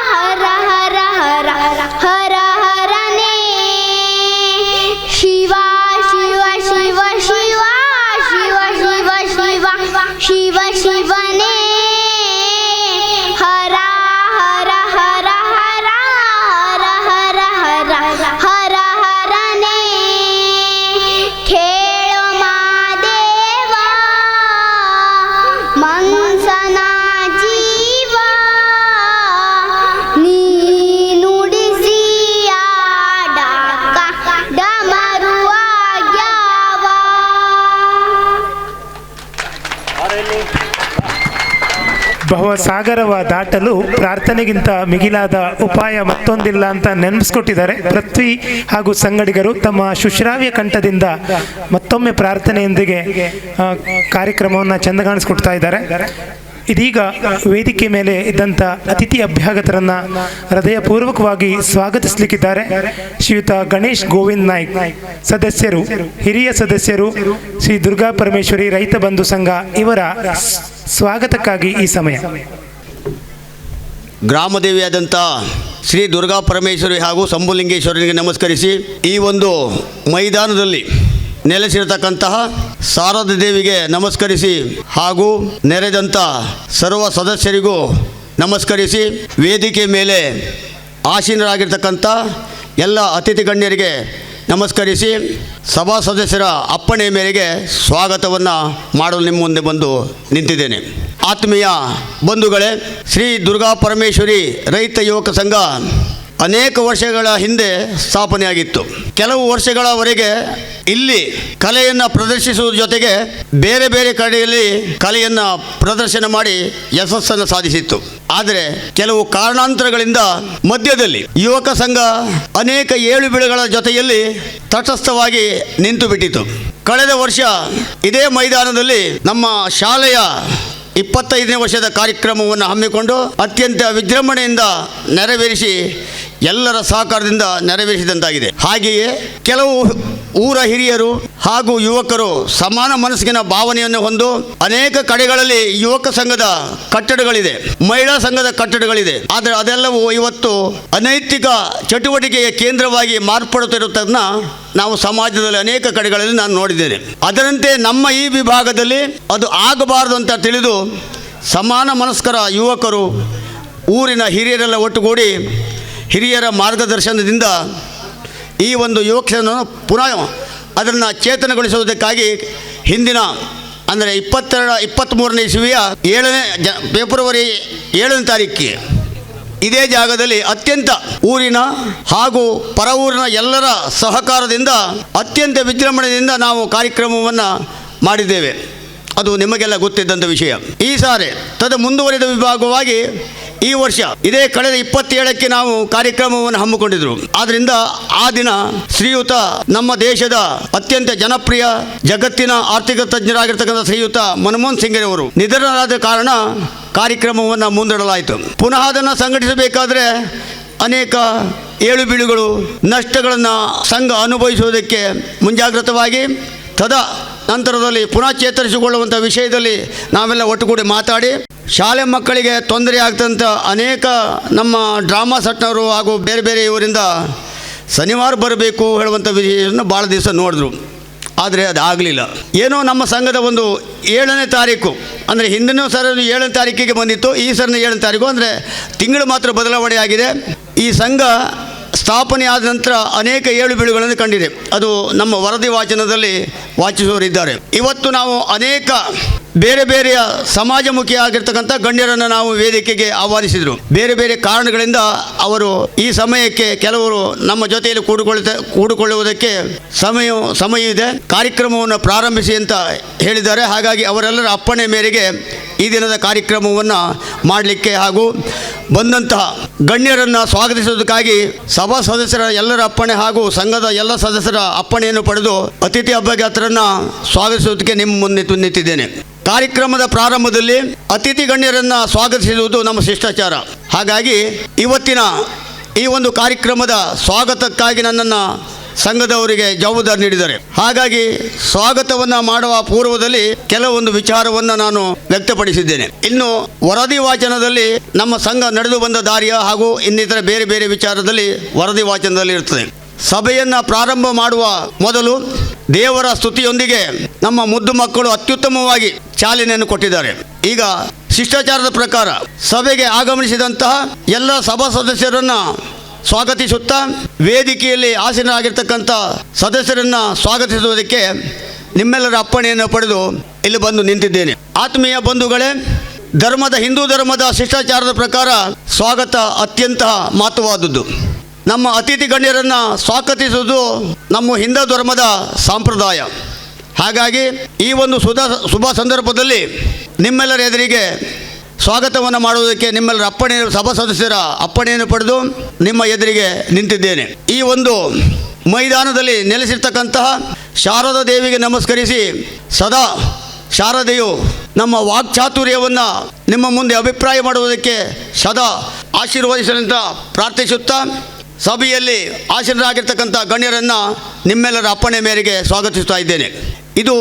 ಹರ ಹರ ಹರ ಹರ ಹರನೇ. ಶಿವ ಶಿವ ಶಿವ ಶಿವ ಶಿವ ಶಿವ ಶಿವ ಶಿವ ಶಿವನೇ ಹರ ಹರ ಹರ ಹರ ಹರ ಹರ ಹರ ಹರ ಹರನೇ. ಕೇಳೋ ಮಾದೇವ ಮನ್ಸನ ಜೀವ ನೀ ನುಡಿಸಿ ಆಡಾಕ ಡಮರುವಾಗ್ಯಾವ. ಭವಸಾಗರವ ದಾಟಲು ಪ್ರಾರ್ಥನೆಗಿಂತ ಮಿಗಿಲಾದ ಉಪಾಯ ಮತ್ತೊಂದಿಲ್ಲ ಅಂತ ನೆನಪಿಸ್ಕೊಟ್ಟಿದ್ದಾರೆ ಪೃಥ್ವಿ ಹಾಗೂ ಸಂಗಡಿಗರು ತಮ್ಮ ಶುಶ್ರಾವ್ಯ ಕಂಠದಿಂದ ಮತ್ತೊಮ್ಮೆ ಪ್ರಾರ್ಥನೆಯೊಂದಿಗೆ ಕಾರ್ಯಕ್ರಮವನ್ನು ಚೆಂದಗಾಣಿಸ್ಕೊಡ್ತಾ ಇದ್ದಾರೆ. ಇದೀಗ ವೇದಿಕೆ ಮೇಲೆ ಇದ್ದಂಥ ಅತಿಥಿ ಅಭ್ಯಾಗತರನ್ನ ಹೃದಯಪೂರ್ವಕವಾಗಿ ಸ್ವಾಗತಿಸಲಿಕ್ಕಿದ್ದಾರೆ ಶ್ರೀಯುತ ಗಣೇಶ್ ಗೋವಿಂದ್ ನಾಯ್ಕ್, ಸದಸ್ಯರು, ಹಿರಿಯ ಸದಸ್ಯರು, ಶ್ರೀ ದುರ್ಗಾ ಪರಮೇಶ್ವರಿ ರೈತ ಬಂಧು ಸಂಘ ಇವರ ಸ್ವಾಗತಕ್ಕಾಗಿ ಈ ಸಮಯ. ಗ್ರಾಮದೇವಿಯಾದಂಥ ಶ್ರೀ ದುರ್ಗಾ ಪರಮೇಶ್ವರಿ ಹಾಗೂ ಶಂಭುಲಿಂಗೇಶ್ವರನಿಗೆ ನಮಸ್ಕರಿಸಿ ಈ ಒಂದು ಮೈದಾನದಲ್ಲಿ ನೆಲೆಸಿರತಕ್ಕಂತಹ ಶಾರದಾ ದೇವಿಗೆ ನಮಸ್ಕರಿಸಿ ಹಾಗೂ ನೆರೆದಂಥ ಸರ್ವ ಸದಸ್ಯರಿಗೂ ನಮಸ್ಕರಿಸಿ ವೇದಿಕೆ ಮೇಲೆ ಆಸೀನರಾಗಿರ್ತಕ್ಕಂಥ ಎಲ್ಲ ಅತಿಥಿ ಗಣ್ಯರಿಗೆ ನಮಸ್ಕರಿಸಿ ಸಭಾ ಸದಸ್ಯರ ಅಪ್ಪಣೆ ಮೇರೆಗೆ ಸ್ವಾಗತವನ್ನು ಮಾಡಲು ನಿಮ್ಮ ಮುಂದೆ ಬಂದು ನಿಂತಿದ್ದೇನೆ. ಆತ್ಮೀಯ ಬಂಧುಗಳೇ, ಶ್ರೀ ದುರ್ಗಾ ಪರಮೇಶ್ವರಿ ರೈತ ಯುವಕ ಸಂಘ ಅನೇಕ ವರ್ಷಗಳ ಹಿಂದೆ ಸ್ಥಾಪನೆಯಾಗಿತ್ತು. ಕೆಲವು ವರ್ಷಗಳವರೆಗೆ ಇಲ್ಲಿ ಕಲೆಯನ್ನು ಪ್ರದರ್ಶಿಸುವುದರ ಜೊತೆಗೆ ಬೇರೆ ಬೇರೆ ಕಡೆಯಲ್ಲಿ ಕಲೆಯನ್ನು ಪ್ರದರ್ಶನ ಮಾಡಿ ಯಶಸ್ಸನ್ನು ಸಾಧಿಸಿತ್ತು. ಆದರೆ ಕೆಲವು ಕಾರಣಾಂತರಗಳಿಂದ ಮಧ್ಯದಲ್ಲಿ ಯುವಕ ಸಂಘ ಅನೇಕ ಏಳು ಬೀಳುಗಳ ಜೊತೆಯಲ್ಲಿ ತಟಸ್ಥವಾಗಿ ನಿಂತು ಬಿಟ್ಟಿತು. ಕಳೆದ ವರ್ಷ ಇದೇ ಮೈದಾನದಲ್ಲಿ ನಮ್ಮ ಶಾಲೆಯ 25ನೇ ವರ್ಷದ ಕಾರ್ಯಕ್ರಮವನ್ನು ಹಮ್ಮಿಕೊಂಡು ಅತ್ಯಂತ ವಿಜೃಂಭಣೆಯಿಂದ ನೆರವೇರಿಸಿ ಎಲ್ಲರ ಸಹಕಾರದಿಂದ ನೆರವೇರಿಸಿದಂತಾಗಿದೆ. ಹಾಗೆಯೇ ಕೆಲವು ಊರ ಹಿರಿಯರು ಹಾಗೂ ಯುವಕರು ಸಮಾನ ಮನಸ್ಸಿನ ಭಾವನೆಯನ್ನು ಹೊಂದು ಅನೇಕ ಕಡೆಗಳಲ್ಲಿ ಯುವಕ ಸಂಘದ ಕಟ್ಟಡಗಳಿದೆ, ಮಹಿಳಾ ಸಂಘದ ಕಟ್ಟಡಗಳಿದೆ. ಆದರೆ ಅದೆಲ್ಲವೂ ಇವತ್ತು ಅನೈತಿಕ ಚಟುವಟಿಕೆಯ ಕೇಂದ್ರವಾಗಿ ಮಾರ್ಪಡುತ್ತಿರುವುದನ್ನು ನಾವು ಸಮಾಜದಲ್ಲಿ ಅನೇಕ ಕಡೆಗಳಲ್ಲಿ ನಾನು ನೋಡಿದ್ದೇನೆ. ಅದರಂತೆ ನಮ್ಮ ಈ ವಿಭಾಗದಲ್ಲಿ ಅದು ಆಗಬಾರದು ಅಂತ ತಿಳಿದು ಸಮಾನ ಮನಸ್ಕರ ಯುವಕರು ಊರಿನ ಹಿರಿಯರೆಲ್ಲ ಒಟ್ಟುಗೂಡಿ ಹಿರಿಯರ ಮಾರ್ಗದರ್ಶನದಿಂದ ಈ ಒಂದು ಯುವಕರನ್ನು ಪುನಃ ಅದನ್ನು ಚೇತನಗೊಳಿಸುವುದಕ್ಕಾಗಿ ಹಿಂದಿನ ಅಂದರೆ 23ನೇ ಇಸವಿಯ ಫೆಬ್ರವರಿ 7ನೇ ತಾರೀಕಿಗೆ ಇದೇ ಜಾಗದಲ್ಲಿ ಅತ್ಯಂತ ಊರಿನ ಹಾಗೂ ಪರ ಊರಿನ ಎಲ್ಲರ ಸಹಕಾರದಿಂದ ಅತ್ಯಂತ ವಿಜೃಂಭಣೆಯಿಂದ ನಾವು ಕಾರ್ಯಕ್ರಮವನ್ನು ಮಾಡಿದ್ದೇವೆ. ಅದು ನಿಮಗೆಲ್ಲ ಗೊತ್ತಿದ್ದಂಥ ವಿಷಯ. ಈ ಸಾರಿ ಮುಂದುವರಿದ ವಿಭಾಗವಾಗಿ ಈ ವರ್ಷ ಇದೇ ಕಳೆದ 27ಕ್ಕೆ ನಾವು ಕಾರ್ಯಕ್ರಮವನ್ನು ಹಮ್ಮಿಕೊಂಡಿದ್ರು. ಆದ್ದರಿಂದ ಆ ದಿನ ಶ್ರೀಯುತ ನಮ್ಮ ದೇಶದ ಅತ್ಯಂತ ಜನಪ್ರಿಯ ಜಗತ್ತಿನ ಆರ್ಥಿಕ ತಜ್ಞರಾಗಿರ್ತಕ್ಕಂಥ ಶ್ರೀಯುತ ಮನಮೋಹನ್ ಸಿಂಗ್ರವರು ನಿಧನರಾದ ಕಾರಣ ಕಾರ್ಯಕ್ರಮವನ್ನು ಮುಂದೂಡಲಾಯಿತು. ಪುನಃ ಅದನ್ನು ಸಂಘಟಿಸಬೇಕಾದ್ರೆ ಅನೇಕ ಏಳು ಬೀಳುಗಳು ನಷ್ಟಗಳನ್ನು ಸಂಘ ಅನುಭವಿಸುವುದಕ್ಕೆ ಮುಂಜಾಗ್ರತವಾಗಿ ನಂತರದಲ್ಲಿ ಪುನಃ ಚೇತರಿಸಿಕೊಳ್ಳುವಂಥ ವಿಷಯದಲ್ಲಿ ನಾವೆಲ್ಲ ಒಟ್ಟುಗೂಡಿ ಮಾತಾಡಿ ಶಾಲೆ ಮಕ್ಕಳಿಗೆ ತೊಂದರೆ ಆಗ್ತಂಥ ಅನೇಕ ನಮ್ಮ ಡ್ರಾಮಾ ಸಟ್ನವರು ಹಾಗೂ ಬೇರೆ ಬೇರೆ ಇವರಿಂದ ಶನಿವಾರ ಬರಬೇಕು ಹೇಳುವಂಥ ವಿಷಯವನ್ನು ಭಾಳ ದಿವಸ ನೋಡಿದ್ರು. ಆದರೆ ಅದು ಆಗಲಿಲ್ಲ. ಏನೋ ನಮ್ಮ ಸಂಘದ ಒಂದು 7ನೇ ತಾರೀಕು ಅಂದರೆ ಹಿಂದಿನ ಸರ 7ನೇ ತಾರೀಕಿಗೆ ಬಂದಿತ್ತು, ಈ ಸರಿನ 7ನೇ ತಾರೀಕು ಅಂದರೆ ತಿಂಗಳು ಮಾತ್ರ ಬದಲಾವಣೆ ಆಗಿದೆ. ಈ ಸಂಘ ಸ್ಥಾಪನೆ ಆದ ನಂತರ ಅನೇಕ ಏಳು ಬೀಳುಗಳನ್ನು ಕಂಡಿದೆ. ಅದು ನಮ್ಮ ವರದಿ ವಾಚನದಲ್ಲಿ ವಾಚಿಸುವವರಿದ್ದಾರೆ. ಇವತ್ತು ನಾವು ಅನೇಕ ಬೇರೆ ಬೇರೆಯ ಸಮಾಜಮುಖಿ ಆಗಿರ್ತಕ್ಕಂಥ ಗಣ್ಯರನ್ನು ನಾವು ವೇದಿಕೆಗೆ ಆಹ್ವಾನಿಸಿದರು. ಬೇರೆ ಬೇರೆ ಕಾರಣಗಳಿಂದ ಅವರು ಈ ಸಮಯಕ್ಕೆ ಕೆಲವರು ನಮ್ಮ ಜೊತೆಯಲ್ಲಿ ಕೂಡಿಕೊಳ್ಳುವುದಕ್ಕೆ ಸಮಯ ಇದೆ, ಕಾರ್ಯಕ್ರಮವನ್ನು ಪ್ರಾರಂಭಿಸಿ ಅಂತ ಹೇಳಿದ್ದಾರೆ. ಹಾಗಾಗಿ ಅವರೆಲ್ಲರ ಅಪ್ಪಣೆ ಮೇರೆಗೆ ಈ ದಿನದ ಕಾರ್ಯಕ್ರಮವನ್ನು ಮಾಡಲಿಕ್ಕೆ ಹಾಗೂ ಬಂದಂತಹ ಗಣ್ಯರನ್ನು ಸ್ವಾಗತಿಸುವುದಕ್ಕಾಗಿ ಸಭಾ ಸದಸ್ಯರ ಎಲ್ಲರ ಅಪ್ಪಣೆ ಹಾಗೂ ಸಂಘದ ಎಲ್ಲ ಸದಸ್ಯರ ಅಪ್ಪಣೆಯನ್ನು ಪಡೆದು ಅತಿಥಿ ಅಭ್ಯಾಗತರನ್ನು ಸ್ವಾಗತಿಸುವುದಕ್ಕೆ ನಿಮ್ಮ ಮುಂದೆ ನಿಂತಿದ್ದೇನೆ. ಕಾರ್ಯಕ್ರಮದ ಪ್ರಾರಂಭದಲ್ಲಿ ಅತಿಥಿ ಗಣ್ಯರನ್ನು ಸ್ವಾಗತಿಸುವುದು ನಮ್ಮ ಶಿಷ್ಟಾಚಾರ. ಹಾಗಾಗಿ ಇವತ್ತಿನ ಈ ಒಂದು ಕಾರ್ಯಕ್ರಮದ ಸ್ವಾಗತಕ್ಕಾಗಿ ನನ್ನನ್ನು ಸಂಘದವರಿಗೆ ಜವಾಬ್ದಾರಿ ನೀಡಿದ್ದಾರೆ. ಹಾಗಾಗಿ ಸ್ವಾಗತವನ್ನು ಮಾಡುವ ಪೂರ್ವದಲ್ಲಿ ಕೆಲವೊಂದು ವಿಚಾರವನ್ನು ನಾನು ವ್ಯಕ್ತಪಡಿಸಿದ್ದೇನೆ. ಇನ್ನು ವರದಿ ವಾಚನದಲ್ಲಿ ನಮ್ಮ ಸಂಘ ನಡೆದು ಬಂದ ದಾರಿಯ ಹಾಗೂ ಇನ್ನಿತರ ಬೇರೆ ಬೇರೆ ವಿಚಾರದಲ್ಲಿ ವರದಿ ವಾಚನದಲ್ಲಿ ಇರ್ತದೆ. ಸಭೆಯನ್ನು ಪ್ರಾರಂಭ ಮಾಡುವ ಮೊದಲು ದೇವರ ಸ್ತುತಿಯೊಂದಿಗೆ ನಮ್ಮ ಮುದ್ದು ಮಕ್ಕಳು ಅತ್ಯುತ್ತಮವಾಗಿ ಚಾಲನೆಯನ್ನು ಕೊಟ್ಟಿದ್ದಾರೆ. ಈಗ ಶಿಷ್ಟಾಚಾರದ ಪ್ರಕಾರ ಸಭೆಗೆ ಆಗಮಿಸಿದಂತಹ ಎಲ್ಲ ಸಭಾ ಸದಸ್ಯರನ್ನು ಸ್ವಾಗತಿಸುತ್ತಾ ವೇದಿಕೆಯಲ್ಲಿ ಆಸೀನರಾಗಿರ್ತಕ್ಕಂಥ ಸದಸ್ಯರನ್ನು ಸ್ವಾಗತಿಸುವುದಕ್ಕೆ ನಿಮ್ಮೆಲ್ಲರ ಅಪ್ಪಣೆಯನ್ನು ಪಡೆದು ಇಲ್ಲಿ ಬಂದು ನಿಂತಿದ್ದೇನೆ. ಆತ್ಮೀಯ ಬಂಧುಗಳೇ, ಹಿಂದೂ ಧರ್ಮದ ಶಿಷ್ಟಾಚಾರದ ಪ್ರಕಾರ ಸ್ವಾಗತ ಅತ್ಯಂತ ಮಹತ್ವವಾದದ್ದು. ನಮ್ಮ ಅತಿಥಿ ಗಣ್ಯರನ್ನು ಸ್ವಾಗತಿಸುವುದು ನಮ್ಮ ಹಿಂದೂ ಧರ್ಮದ ಸಂಪ್ರದಾಯ. ಹಾಗಾಗಿ ಈ ಒಂದು ಶುಭ ಸಂದರ್ಭದಲ್ಲಿ ನಿಮ್ಮೆಲ್ಲರ ಎದುರಿಗೆ ಸ್ವಾಗತವನ್ನು ಮಾಡುವುದಕ್ಕೆ ನಿಮ್ಮೆಲ್ಲರ ಸಭಾ ಸದಸ್ಯರ ಅಪ್ಪಣೆಯನ್ನು ಪಡೆದು ನಿಮ್ಮ ಎದುರಿಗೆ ನಿಂತಿದ್ದೇನೆ. ಈ ಒಂದು ಮೈದಾನದಲ್ಲಿ ನೆಲೆಸಿರ್ತಕ್ಕಂತಹ ಶಾರದಾ ದೇವಿಗೆ ನಮಸ್ಕರಿಸಿ ಸದಾ ಶಾರದೆಯು ನಮ್ಮ ವಾಕ್ಚಾತುರ್ಯವನ್ನು ನಿಮ್ಮ ಮುಂದೆ ಅಭಿಪ್ರಾಯ ಮಾಡುವುದಕ್ಕೆ ಸದಾ ಆಶೀರ್ವದಿಸಲೆಂತ ಪ್ರಾರ್ಥಿಸುತ್ತಾ ಸಭೆಯಲ್ಲಿ ಆಸೀನರಾಗಿರ್ತಕ್ಕಂಥ ಗಣ್ಯರನ್ನು ನಿಮ್ಮೆಲ್ಲರ ಅಪ್ಪಣೆ ಮೇರೆಗೆ ಸ್ವಾಗತಿಸ್ತಾ ಇದ್ದೇನೆ. ಇದು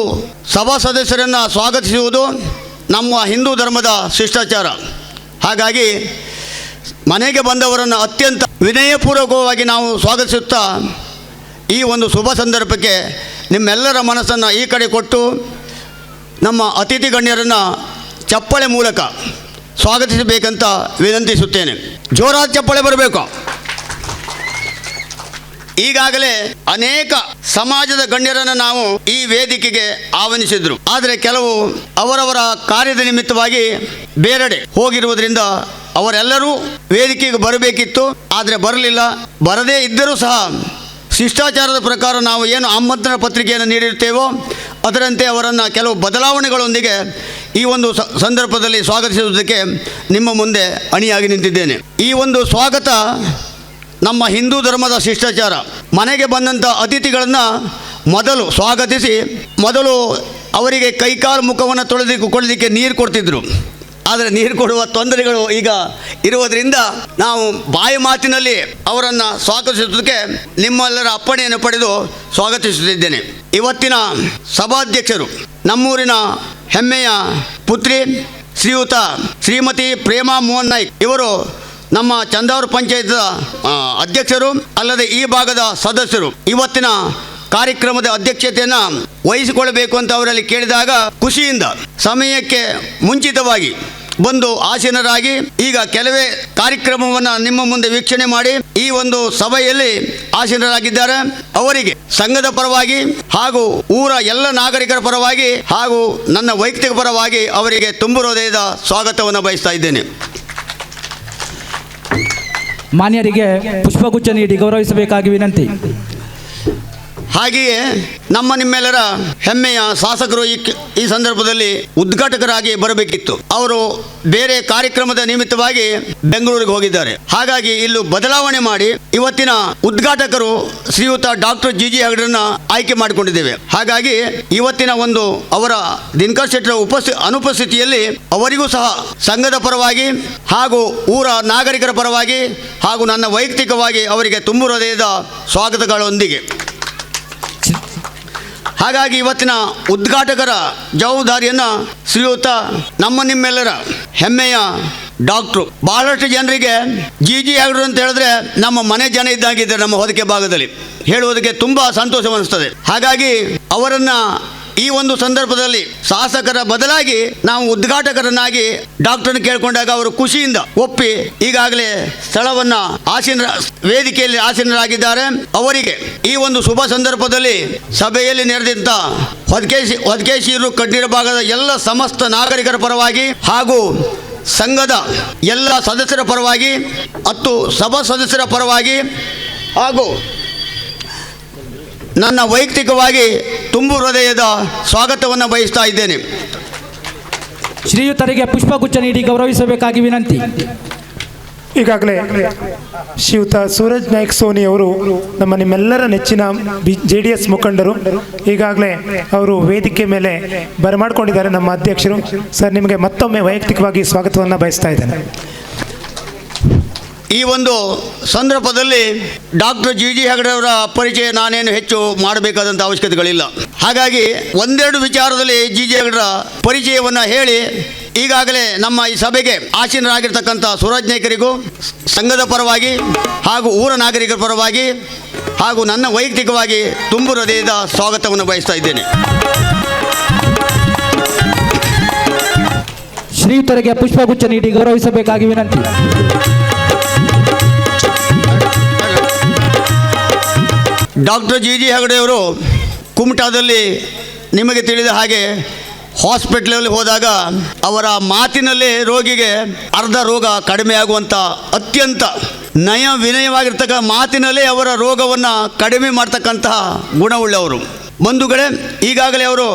ಸಭಾ ಸದಸ್ಯರನ್ನು ಸ್ವಾಗತಿಸುವುದು ನಮ್ಮ ಹಿಂದೂ ಧರ್ಮದ ಶಿಷ್ಟಾಚಾರ. ಹಾಗಾಗಿ ಮನೆಗೆ ಬಂದವರನ್ನು ಅತ್ಯಂತ ವಿನಯಪೂರ್ವಕವಾಗಿ ನಾವು ಸ್ವಾಗತಿಸುತ್ತಾ ಈ ಒಂದು ಶುಭ ಸಂದರ್ಭಕ್ಕೆ ನಿಮ್ಮೆಲ್ಲರ ಮನಸ್ಸನ್ನು ಈ ಕಡೆ ಕೊಟ್ಟು ನಮ್ಮ ಅತಿಥಿ ಗಣ್ಯರನ್ನು ಚಪ್ಪಳೆ ಮೂಲಕ ಸ್ವಾಗತಿಸಬೇಕಂತ ವಿನಂತಿಸುತ್ತೇನೆ. ಜೋರಾದ ಚಪ್ಪಳೆ ಬರಬೇಕು. ಈಗಾಗಲೇ ಅನೇಕ ಸಮಾಜದ ಗಣ್ಯರನ್ನು ನಾವು ಈ ವೇದಿಕೆಗೆ ಆಹ್ವಾನಿಸಿದ್ರು. ಆದರೆ ಕೆಲವು ಅವರವರ ಕಾರ್ಯದ ನಿಮಿತ್ತವಾಗಿ ಬೇರೆಡೆ ಹೋಗಿರುವುದರಿಂದ ಅವರೆಲ್ಲರೂ ವೇದಿಕೆಗೆ ಬರಬೇಕಿತ್ತು, ಆದರೆ ಬರಲಿಲ್ಲ. ಬರದೇ ಇದ್ದರೂ ಸಹ ಶಿಷ್ಟಾಚಾರದ ಪ್ರಕಾರ ನಾವು ಏನು ಆಮಂತ್ರಣ ಪತ್ರಿಕೆಯನ್ನು ನೀಡಿರ್ತೇವೋ ಅದರಂತೆ ಅವರನ್ನು ಕೆಲವು ಬದಲಾವಣೆಗಳೊಂದಿಗೆ ಈ ಒಂದು ಸಂದರ್ಭದಲ್ಲಿ ಸ್ವಾಗತಿಸುವುದಕ್ಕೆ ನಿಮ್ಮ ಮುಂದೆ ಅಣಿಯಾಗಿ ನಿಂತಿದ್ದೇನೆ. ಈ ಒಂದು ಸ್ವಾಗತ ನಮ್ಮ ಹಿಂದೂ ಧರ್ಮದ ಶಿಷ್ಟಾಚಾರ. ಮನೆಗೆ ಬಂದಂಥ ಅತಿಥಿಗಳನ್ನು ಮೊದಲು ಸ್ವಾಗತಿಸಿ ಅವರಿಗೆ ಕೈಕಾಲು ಮುಖವನ್ನು ತೊಳೆದುಕೊಳ್ಳಲಿಕ್ಕೆ ನೀರು ಕೊಡ್ತಿದ್ರು. ಆದರೆ ನೀರು ಕೊಡುವ ತೊಂದರೆಗಳು ಈಗ ಇರುವುದರಿಂದ ನಾವು ಬಾಯಿ ಮಾತಿನಲ್ಲಿ ಅವರನ್ನು ಸ್ವಾಗತಿಸುವುದಕ್ಕೆ ನಿಮ್ಮೆಲ್ಲರ ಅಪ್ಪಣೆಯನ್ನು ಪಡೆದು ಸ್ವಾಗತಿಸುತ್ತಿದ್ದೇನೆ. ಇವತ್ತಿನ ಸಭಾಧ್ಯಕ್ಷರು ನಮ್ಮೂರಿನ ಹೆಮ್ಮೆಯ ಪುತ್ರಿ ಶ್ರೀಯುತ ಶ್ರೀಮತಿ ಪ್ರೇಮಾ ಮೋಹನ್ ನಾಯ್ಕ್ ಇವರು ನಮ್ಮ ಚಂದಾವರ ಪಂಚಾಯತ್ ಅಧ್ಯಕ್ಷರು ಅಲ್ಲದೆ ಈ ಭಾಗದ ಸದಸ್ಯರು. ಇವತ್ತಿನ ಕಾರ್ಯಕ್ರಮದ ಅಧ್ಯಕ್ಷತೆಯನ್ನು ವಹಿಸಿಕೊಳ್ಳಬೇಕು ಅಂತ ಅವರಲ್ಲಿ ಕೇಳಿದಾಗ ಖುಷಿಯಿಂದ ಸಮಯಕ್ಕೆ ಮುಂಚಿತವಾಗಿ ಬಂದು ಆಸೀನರಾಗಿ ಈಗ ಕೆಲವೇ ಕಾರ್ಯಕ್ರಮವನ್ನು ನಿಮ್ಮ ಮುಂದೆ ವೀಕ್ಷಣೆ ಮಾಡಿ ಈ ಒಂದು ಸಭೆಯಲ್ಲಿ ಆಸೀನರಾಗಿದ್ದಾರೆ. ಅವರಿಗೆ ಸಂಘದ ಪರವಾಗಿ ಹಾಗೂ ಊರ ಎಲ್ಲ ನಾಗರಿಕರ ಪರವಾಗಿ ಹಾಗೂ ನನ್ನ ವೈಯಕ್ತಿಕ ಪರವಾಗಿ ಅವರಿಗೆ ತುಂಬು ಹೃದಯದ ಸ್ವಾಗತವನ್ನು ಬಯಸ್ತಾ ಇದ್ದೇನೆ. ಮಾನ್ಯರಿಗೆ ಪುಷ್ಪಗುಚ್ಛ ನೀಡಿ ಗೌರವಿಸಬೇಕಾಗಿ ವಿನಂತಿ. ಹಾಗೆಯೇ ನಿಮ್ಮೆಲ್ಲರ ಹೆಮ್ಮೆಯ ಶಾಸಕರು ಈ ಸಂದರ್ಭದಲ್ಲಿ ಉದ್ಘಾಟಕರಾಗಿ ಬರಬೇಕಿತ್ತು. ಅವರು ಬೇರೆ ಕಾರ್ಯಕ್ರಮದ ನಿಮಿತ್ತವಾಗಿ ಬೆಂಗಳೂರಿಗೆ ಹೋಗಿದ್ದಾರೆ. ಹಾಗಾಗಿ ಇಲ್ಲಿ ಬದಲಾವಣೆ ಮಾಡಿ ಇವತ್ತಿನ ಉದ್ಘಾಟಕರು ಶ್ರೀಯುತ ಡಾಕ್ಟರ್ ಜಿ ಹೆಗಡೆರನ್ನ ಆಯ್ಕೆ ಮಾಡಿಕೊಂಡಿದ್ದೇವೆ. ಹಾಗಾಗಿ ಇವತ್ತಿನ ಒಂದು ಅವರ ದಿನಕರ್ ಶೆಟ್ಟರ ಅನುಪಸ್ಥಿತಿಯಲ್ಲಿ ಅವರಿಗೂ ಸಹ ಸಂಘದ ಪರವಾಗಿ ಹಾಗೂ ಊರ ನಾಗರಿಕರ ಪರವಾಗಿ ಹಾಗೂ ನನ್ನ ವೈಯಕ್ತಿಕವಾಗಿ ಅವರಿಗೆ ತುಂಬು ಹೃದಯದ ಸ್ವಾಗತಗಳೊಂದಿಗೆ ಹಾಗಾಗಿ ಇವತ್ತಿನ ಉದ್ಘಾಟಕರ ಜವಾಬ್ದಾರಿಯನ್ನು ಶ್ರೀಯುತ ನಿಮ್ಮೆಲ್ಲರ ಹೆಮ್ಮೆಯ ಡಾಕ್ಟ್ರು. ಬಹಳಷ್ಟು ಜನರಿಗೆ ಜಿ ಹೆಗಡೆರು ಅಂತ ಹೇಳಿದ್ರೆ ನಮ್ಮ ಮನೆ ಜನ ಇದ್ದಾಗಿದ್ದಾರೆ. ನಮ್ಮ ಹೊದಿಕೆ ಭಾಗದಲ್ಲಿ ಹೇಳುವುದಕ್ಕೆ ತುಂಬ ಸಂತೋಷವನ್ನಿಸ್ತದೆ. ಹಾಗಾಗಿ ಅವರನ್ನು ಈ ಒಂದು ಸಂದರ್ಭದಲ್ಲಿ ಶಾಸಕರ ಬದಲಾಗಿ ನಾವು ಉದ್ಘಾಟಕರನ್ನಾಗಿ ಡಾಕ್ಟರ್ನ ಕೇಳಿಕೊಂಡಾಗ ಅವರು ಖುಷಿಯಿಂದ ಒಪ್ಪಿ ಈಗಾಗಲೇ ಸ್ಥಳವನ್ನು ವೇದಿಕೆಯಲ್ಲಿ ಆಸೀನರಾಗಿದ್ದಾರೆ. ಅವರಿಗೆ ಈ ಒಂದು ಶುಭ ಸಂದರ್ಭದಲ್ಲಿ ಸಭೆಯಲ್ಲಿ ನೆರೆದಂತ ಹೊದಕೇಶಿರು ಕಡ್ಡಿರ ಭಾಗದ ಎಲ್ಲ ಸಮಸ್ತ ನಾಗರಿಕರ ಪರವಾಗಿ ಹಾಗೂ ಸಂಘದ ಎಲ್ಲ ಸದಸ್ಯರ ಪರವಾಗಿ ಮತ್ತು ಸಭಾ ಸದಸ್ಯರ ಪರವಾಗಿ ಹಾಗೂ ನನ್ನ ವೈಯಕ್ತಿಕವಾಗಿ ತುಂಬು ಹೃದಯದ ಸ್ವಾಗತವನ್ನು ಬಯಸ್ತಾ ಇದ್ದೇನೆ. ಶ್ರೀಯುತರಿಗೆ ಪುಷ್ಪಗುಚ್ಛ ನೀಡಿ ಗೌರವಿಸಬೇಕಾಗಿ ವಿನಂತಿ. ಈಗಾಗಲೇ ಶ್ರೀಯುತ ಸೂರಜ್ ನಾಯ್ಕ್ ಸೋನಿ ಅವರು ನಿಮ್ಮೆಲ್ಲರ ನೆಚ್ಚಿನ JDS ಮುಖಂಡರು ಈಗಾಗಲೇ ಅವರು ವೇದಿಕೆ ಮೇಲೆ ಬರಮಾಡಿಕೊಂಡಿದ್ದಾರೆ. ನಮ್ಮ ಅಧ್ಯಕ್ಷರು ಸರ್ ನಿಮಗೆ ಮತ್ತೊಮ್ಮೆ ವೈಯಕ್ತಿಕವಾಗಿ ಸ್ವಾಗತವನ್ನು ಬಯಸ್ತಾ ಇದ್ದೇನೆ. ಈ ಒಂದು ಸಂದರ್ಭದಲ್ಲಿ ಡಾಕ್ಟರ್ ಜಿ ಹೆಗಡೆಯವರ ಪರಿಚಯ ನಾನೇನು ಹೆಚ್ಚು ಮಾಡಬೇಕಾದಂಥ ಅವಶ್ಯಕತೆಗಳಿಲ್ಲ. ಹಾಗಾಗಿ ಒಂದೆರಡು ವಿಚಾರದಲ್ಲಿ ಜಿ ಹೆಗಡೆರ ಪರಿಚಯವನ್ನು ಹೇಳಿ ಈಗಾಗಲೇ ನಮ್ಮ ಈ ಸಭೆಗೆ ಆಸೀನರಾಗಿರ್ತಕ್ಕಂಥ ಸೂರಜ್ ನಾಯ್ಕರಿಗೂ ಸಂಘದ ಪರವಾಗಿ ಹಾಗೂ ಊರ ನಾಗರಿಕರ ಪರವಾಗಿ ಹಾಗೂ ನನ್ನ ವೈಯಕ್ತಿಕವಾಗಿ ತುಂಬು ಹೃದಯದ ಸ್ವಾಗತವನ್ನು ಬಯಸ್ತಾ ಇದ್ದೇನೆ. ಶ್ರೀಯುತರಿಗೆ ಪುಷ್ಪಗುಚ್ಛ ನೀಡಿ ಗೌರವಿಸಬೇಕಾಗಿ ವಿನಂತಿ. ಡಾಕ್ಟರ್ ಜಿ ಹೆಗಡೆಯವರು ಕುಮಟಾದಲ್ಲಿ ನಿಮಗೆ ತಿಳಿದ ಹಾಗೆ ಹಾಸ್ಪಿಟ್ಲಲ್ಲಿ ಹೋದಾಗ ಅವರ ಮಾತಿನಲ್ಲೇ ರೋಗಿಗೆ ಅರ್ಧ ರೋಗ ಕಡಿಮೆ ಆಗುವಂಥ ಅತ್ಯಂತ ನಯ ವಿನಯವಾಗಿರ್ತಕ್ಕ ಮಾತಿನಲ್ಲೇ ಅವರ ರೋಗವನ್ನು ಕಡಿಮೆ ಮಾಡ್ತಕ್ಕಂತಹ ಗುಣವುಳ್ಳವರು. ಬಂಧುಗಳೇ, ಈಗಾಗಲೇ ಅವರು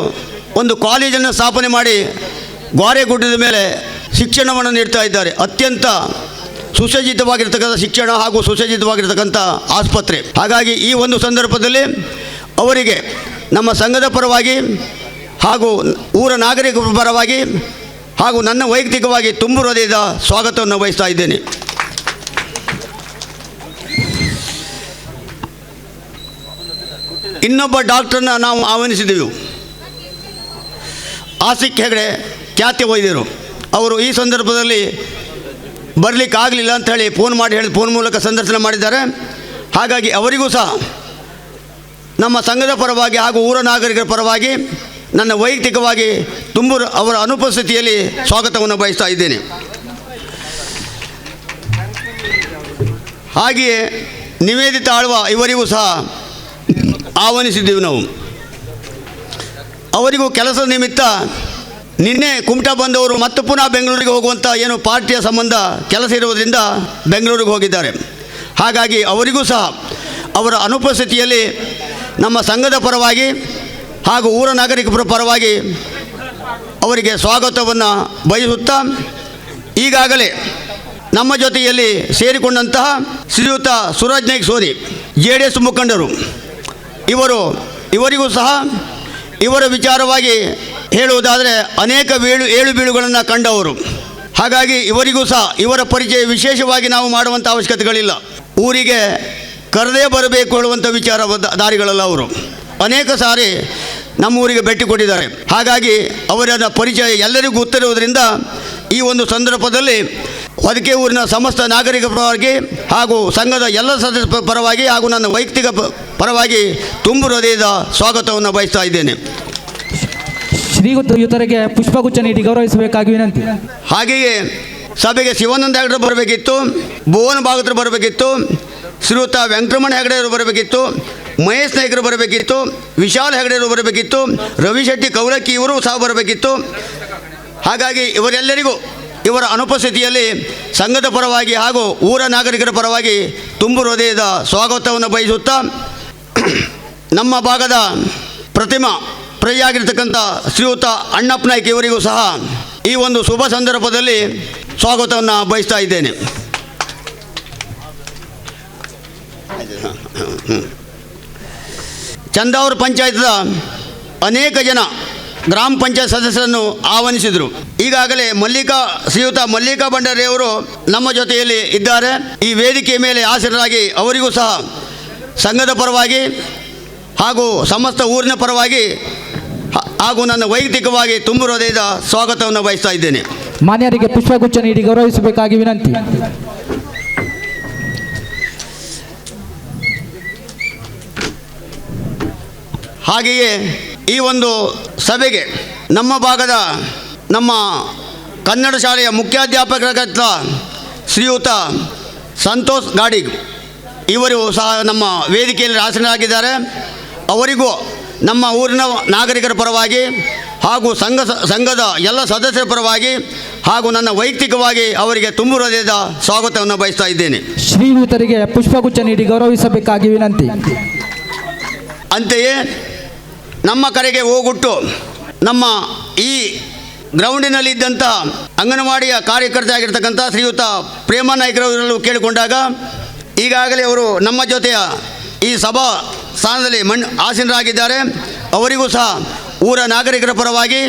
ಒಂದು ಕಾಲೇಜನ್ನು ಸ್ಥಾಪನೆ ಮಾಡಿ ಗ್ವಾರೆಗುಡ್ಡದ ಮೇಲೆ ಶಿಕ್ಷಣವನ್ನು ನೀಡ್ತಾ ಇದ್ದಾರೆ. ಅತ್ಯಂತ ಸುಸಜ್ಜಿತವಾಗಿರ್ತಕ್ಕಂಥ ಶಿಕ್ಷಣ ಹಾಗೂ ಸುಸಜ್ಜಿತವಾಗಿರ್ತಕ್ಕಂಥ ಆಸ್ಪತ್ರೆ. ಹಾಗಾಗಿ ಈ ಒಂದು ಸಂದರ್ಭದಲ್ಲಿ ಅವರಿಗೆ ನಮ್ಮ ಸಂಘದ ಪರವಾಗಿ ಹಾಗೂ ಊರ ನಾಗರಿಕರ ಪರವಾಗಿ ಹಾಗೂ ನನ್ನ ವೈಯಕ್ತಿಕವಾಗಿ ತುಂಬು ಹೃದಯದ ಸ್ವಾಗತವನ್ನು ಬಯಸ್ತಾ ಇದ್ದೇನೆ. ಇನ್ನೊಬ್ಬ ಡಾಕ್ಟರ್ನ ನಾವು ಆಹ್ವಾನಿಸಿದೆವು. ಆಸಿಕ್ ಹೆಗಡೆ ಖ್ಯಾತಿ ವೈದ್ಯರು. ಅವರು ಈ ಸಂದರ್ಭದಲ್ಲಿ ಬರಲಿಕ್ಕಾಗಲಿಲ್ಲ ಅಂಥೇಳಿ ಫೋನ್ ಮೂಲಕ ಸಂದರ್ಶನ ಮಾಡಿದ್ದಾರೆ. ಹಾಗಾಗಿ ಅವರಿಗೂ ಸಹ ನಮ್ಮ ಸಂಘದ ಪರವಾಗಿ ಹಾಗೂ ಊರ ನಾಗರಿಕರ ಪರವಾಗಿ ನನ್ನ ವೈಯಕ್ತಿಕವಾಗಿ ಅವರ ಅನುಪಸ್ಥಿತಿಯಲ್ಲಿ ಸ್ವಾಗತವನ್ನು ಬಯಸ್ತಾ ಇದ್ದೇನೆ. ಹಾಗೆಯೇ ನಿವೇದಿತ ಆಳ್ವ ಇವರಿಗೂ ಸಹ ಆಹ್ವಾನಿಸಿದ್ದೆವು ನಾವು. ಅವರಿಗೂ ಕೆಲಸದ ನಿಮಿತ್ತ ನಿನ್ನೆ ಕುಮಟಾ ಬಂದವರು ಮತ್ತೆ ಪುನಃ ಬೆಂಗಳೂರಿಗೆ ಹೋಗುವಂಥ ಏನು ಪಾರ್ಟಿಯ ಸಂಬಂಧ ಕೆಲಸ ಇರುವುದರಿಂದ ಬೆಂಗಳೂರಿಗೆ ಹೋಗಿದ್ದಾರೆ. ಹಾಗಾಗಿ ಅವರಿಗೂ ಸಹ ಅವರ ಅನುಪಸ್ಥಿತಿಯಲ್ಲಿ ನಮ್ಮ ಸಂಘದ ಪರವಾಗಿ ಹಾಗೂ ಊರ ನಾಗರಿಕರ ಪರವಾಗಿ ಅವರಿಗೆ ಸ್ವಾಗತವನ್ನು ಬಯಸುತ್ತಾ ಈಗಾಗಲೇ ನಮ್ಮ ಜೊತೆಯಲ್ಲಿ ಸೇರಿಕೊಂಡಂತಹ ಶ್ರೀಯುತ ಸೂರಜ್ ನಾಯ್ಕ್ ಸೋನಿ JDS ಮುಖಂಡರು ಇವರಿಗೂ ಸಹ ಇವರ ವಿಚಾರವಾಗಿ ಹೇಳುವುದಾದರೆ ಅನೇಕ ಏಳು ಬೀಳುಗಳನ್ನು ಕಂಡವರು. ಹಾಗಾಗಿ ಇವರಿಗೂ ಸಹ ಇವರ ಪರಿಚಯ ವಿಶೇಷವಾಗಿ ನಾವು ಮಾಡುವಂಥ ಅವಶ್ಯಕತೆಗಳಿಲ್ಲ. ಊರಿಗೆ ಕರೆದೇ ಬರಬೇಕು ಹೇಳುವಂಥ ವಿಚಾರ ದಾರಿಗಳಲ್ಲ ಅವರು. ಅನೇಕ ಸಾರಿ ನಮ್ಮ ಊರಿಗೆ ಭೇಟಿ ಕೊಟ್ಟಿದ್ದಾರೆ. ಹಾಗಾಗಿ ಅವರ ಪರಿಚಯ ಎಲ್ಲರಿಗೂ ಗೊತ್ತಿರುವುದರಿಂದ ಈ ಒಂದು ಸಂದರ್ಭದಲ್ಲಿ ಹೊದಿಕೆ ಊರಿನ ಸಮಸ್ತ ನಾಗರಿಕ ಪರವಾಗಿ ಹಾಗೂ ಸಂಘದ ಎಲ್ಲ ಸದಸ್ಯರ ಪರವಾಗಿ ಹಾಗೂ ನನ್ನ ವೈಯಕ್ತಿಕ ಪರವಾಗಿ ತುಂಬು ಹೃದಯದ ಸ್ವಾಗತವನ್ನು ಬಯಸ್ತಾ ಇದ್ದೇನೆ. ಶ್ರೀಯುತರಿಗೆ ಪುಷ್ಪಗುಚ್ಛ ನೀಡಿ ಗೌರವಿಸಬೇಕಾಗಿ ವಿನಂತಿ. ಹಾಗೆಯೇ ಸಭೆಗೆ ಶಿವಾನಂದ ಹೆಗಡೆ ಬರಬೇಕಿತ್ತು, ಭುವನ ಭಾಗತರು ಬರಬೇಕಿತ್ತು, ಶ್ರೀಯುತ ವೆಂಕಟರಮಣ ಹೆಗಡೆಯವರು ಬರಬೇಕಿತ್ತು, ಮಹೇಶ್ ನಾಯ್ಕರು ಬರಬೇಕಿತ್ತು, ವಿಶಾಲ್ ಹೆಗಡೆಯವರು ಬರಬೇಕಿತ್ತು, ರವಿಶೆಟ್ಟಿ ಕೌಲಕ್ಕಿ ಇವರು ಸಹ ಬರಬೇಕಿತ್ತು. ಹಾಗಾಗಿ ಇವರೆಲ್ಲರಿಗೂ ಇವರ ಅನುಪಸ್ಥಿತಿಯಲ್ಲಿ ಸಂಘದ ಪರವಾಗಿ ಹಾಗೂ ಊರ ನಾಗರಿಕರ ಪರವಾಗಿ ತುಂಬು ಹೃದಯದ ಸ್ವಾಗತವನ್ನು ಬಯಸುತ್ತಾ ನಮ್ಮ ಭಾಗದ ಪ್ರತಿಮಾ ಪ್ರಜೆಯಾಗಿರ್ತಕ್ಕಂಥ ಶ್ರೀಯುತ ಅಣ್ಣಪ್ಪ ನಾಯ್ಕ ಇವರಿಗೂ ಸಹ ಈ ಒಂದು ಶುಭ ಸಂದರ್ಭದಲ್ಲಿ ಸ್ವಾಗತವನ್ನು ಬಯಸ್ತಾ ಇದ್ದೇನೆ. ಚಂದಾವರ ಪಂಚಾಯತ್ದ ಅನೇಕ ಜನ ಗ್ರಾಮ ಪಂಚಾಯತ್ ಸದಸ್ಯರನ್ನು ಆಹ್ವಾನಿಸಿದರು. ಈಗಾಗಲೇ ಶ್ರೀಯುತ ಮಲ್ಲಿಕಾ ಭಂಡಾರಿಯವರು ನಮ್ಮ ಜೊತೆಯಲ್ಲಿ ಇದ್ದಾರೆ. ಈ ವೇದಿಕೆಯ ಮೇಲೆ ಆಸೀನರಾಗಿ ಅವರಿಗೂ ಸಹ ಸಂಘದ ಪರವಾಗಿ ಹಾಗೂ ಸಮಸ್ತ ಊರಿನ ಪರವಾಗಿ ಹಾಗೂ ನನ್ನ ವೈಯಕ್ತಿಕವಾಗಿ ತುಂಬು ಹೃದಯದ ಸ್ವಾಗತವನ್ನು ಬಯಸ್ತಾ ಇದ್ದೇನೆ. ಮಾನ್ಯರಿಗೆ ಪುಷ್ಪಗುಚ್ಛ ನೀಡಿ ಗೌರವಿಸಬೇಕಾಗಿ ವಿನಂತಿ. ಹಾಗೆಯೇ ಈ ಒಂದು ಸಭೆಗೆ ನಮ್ಮ ಭಾಗದ ನಮ್ಮ ಕನ್ನಡ ಶಾಲೆಯ ಮುಖ್ಯಾಧ್ಯಾಪಕರಾದ ಶ್ರೀಯುತ ಸಂತೋಷ್ ಗಾಡಿಗ್ ಇವರು ಸಹ ನಮ್ಮ ವೇದಿಕೆಯಲ್ಲಿ ಆಸೀನರಾಗಿದ್ದಾರೆ. ಅವರಿಗೂ ನಮ್ಮ ಊರಿನ ನಾಗರಿಕರ ಪರವಾಗಿ ಹಾಗೂ ಸಂಘದ ಎಲ್ಲ ಸದಸ್ಯರ ಪರವಾಗಿ ಹಾಗೂ ನನ್ನ ವೈಯಕ್ತಿಕವಾಗಿ ಅವರಿಗೆ ತುಂಬು ಹೃದಯದ ಸ್ವಾಗತವನ್ನು ಬಯಸ್ತಾ ಇದ್ದೇನೆ. ಶ್ರೀಯುತರಿಗೆ ಪುಷ್ಪಗುಚ್ಛ ನೀಡಿ ಗೌರವಿಸಬೇಕಾಗಿ ವಿನಂತಿ. ಅಂತೆಯೇ ನಮ್ಮ ಕರೆಗೆ ಹೋಗುಟ್ಟು ನಮ್ಮ ಈ ಗ್ರೌಂಡಿನಲ್ಲಿದ್ದಂಥ ಅಂಗನವಾಡಿಯ ಕಾರ್ಯಕರ್ತೆಯಾಗಿರ್ತಕ್ಕಂಥ ಶ್ರೀಯುತ ಪ್ರೇಮ ನಾಯ್ಕರವರಲ್ಲೂ ಕೇಳಿಕೊಂಡಾಗ ಈಗಾಗಲೇ ಅವರು ನಮ್ಮ ಜೊತೆಯ ಈ ಸಭಾ ಸ್ಥಾನದಲ್ಲಿ ಆಸೀನರಾಗಿದ್ದಾರೆ. ಅವರಿಗೂ ಸಹ ಊರ ನಾಗರಿಕರ ಪರವಾಗಿ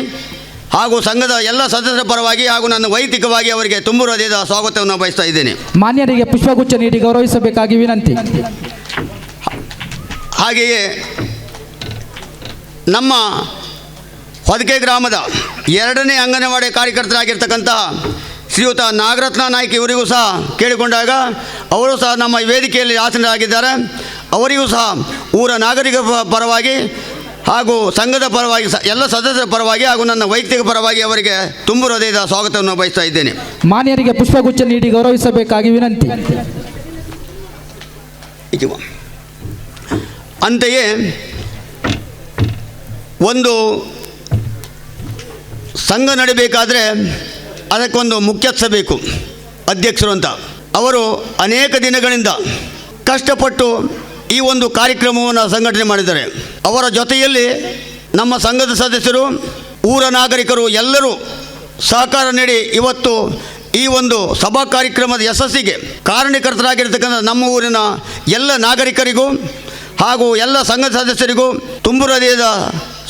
ಹಾಗೂ ಸಂಘದ ಎಲ್ಲ ಸದಸ್ಯರ ಪರವಾಗಿ ಹಾಗೂ ನನ್ನ ವೈಯಕ್ತಿಕವಾಗಿ ಅವರಿಗೆ ತುಂಬು ಹೃದಯದ ಸ್ವಾಗತವನ್ನು ಬಯಸ್ತಾ ಇದ್ದೇನೆ. ಮಾನ್ಯರಿಗೆ ಪುಷ್ಪಗುಚ್ಛ ನೀಡಿ ಗೌರವಿಸಬೇಕಾಗಿ ವಿನಂತಿ. ಹಾಗೆಯೇ ನಮ್ಮ ಹೊದಿಕೆ ಗ್ರಾಮದ 2ನೇ ಅಂಗನವಾಡಿ ಕಾರ್ಯಕರ್ತರಾಗಿರ್ತಕ್ಕಂಥ ಶ್ರೀಯುತ ನಾಗರತ್ನ ನಾಯ್ಕ ಇವರಿಗೂ ಸಹ ಕೇಳಿಕೊಂಡಾಗ ಅವರು ಸಹ ನಮ್ಮ ವೇದಿಕೆಯಲ್ಲಿ ಆಸೀನರಾಗಿದ್ದಾರೆ. ಅವರಿಗೂ ಸಹ ಊರ ನಾಗರಿಕ ಪರವಾಗಿ ಹಾಗೂ ಸಂಘದ ಪರವಾಗಿ ಎಲ್ಲ ಸದಸ್ಯರ ಪರವಾಗಿ ಹಾಗೂ ನನ್ನ ವೈಯಕ್ತಿಕ ಪರವಾಗಿ ಅವರಿಗೆ ತುಂಬು ಹೃದಯದ ಸ್ವಾಗತವನ್ನು ಬಯಸ್ತಾ ಇದ್ದೇನೆ. ಮಾನ್ಯರಿಗೆ ಪುಷ್ಪಗುಚ್ಛ ನೀಡಿ ಗೌರವಿಸಬೇಕಾಗಿ ವಿನಂತಿ. ಅಂತೆಯೇ ಒಂದು ಸಂಘ ನಡೀಬೇಕಾದ್ರೆ ಅದಕ್ಕೊಂದು ಮುಖ್ಯಸ್ಥ ಬೇಕು, ಅಧ್ಯಕ್ಷರು ಅಂತ. ಅವರು ಅನೇಕ ದಿನಗಳಿಂದ ಕಷ್ಟಪಟ್ಟು ಈ ಒಂದು ಕಾರ್ಯಕ್ರಮವನ್ನು ಸಂಘಟನೆ ಮಾಡಿದ್ದಾರೆ. ಅವರ ಜೊತೆಯಲ್ಲಿ ನಮ್ಮ ಸಂಘದ ಸದಸ್ಯರು, ಊರ ನಾಗರಿಕರು ಎಲ್ಲರೂ ಸಹಕಾರ ನೀಡಿ ಇವತ್ತು ಈ ಒಂದು ಸಭಾ ಕಾರ್ಯಕ್ರಮದ ಯಶಸ್ಸಿಗೆ ಕಾರಣೀಕರ್ತರಾಗಿರ್ತಕ್ಕಂಥ ನಮ್ಮ ಊರಿನ ಎಲ್ಲ ನಾಗರಿಕರಿಗೂ ಹಾಗೂ ಎಲ್ಲ ಸಂಘದ ಸದಸ್ಯರಿಗೂ ತುಂಬು ಹೃದಯದ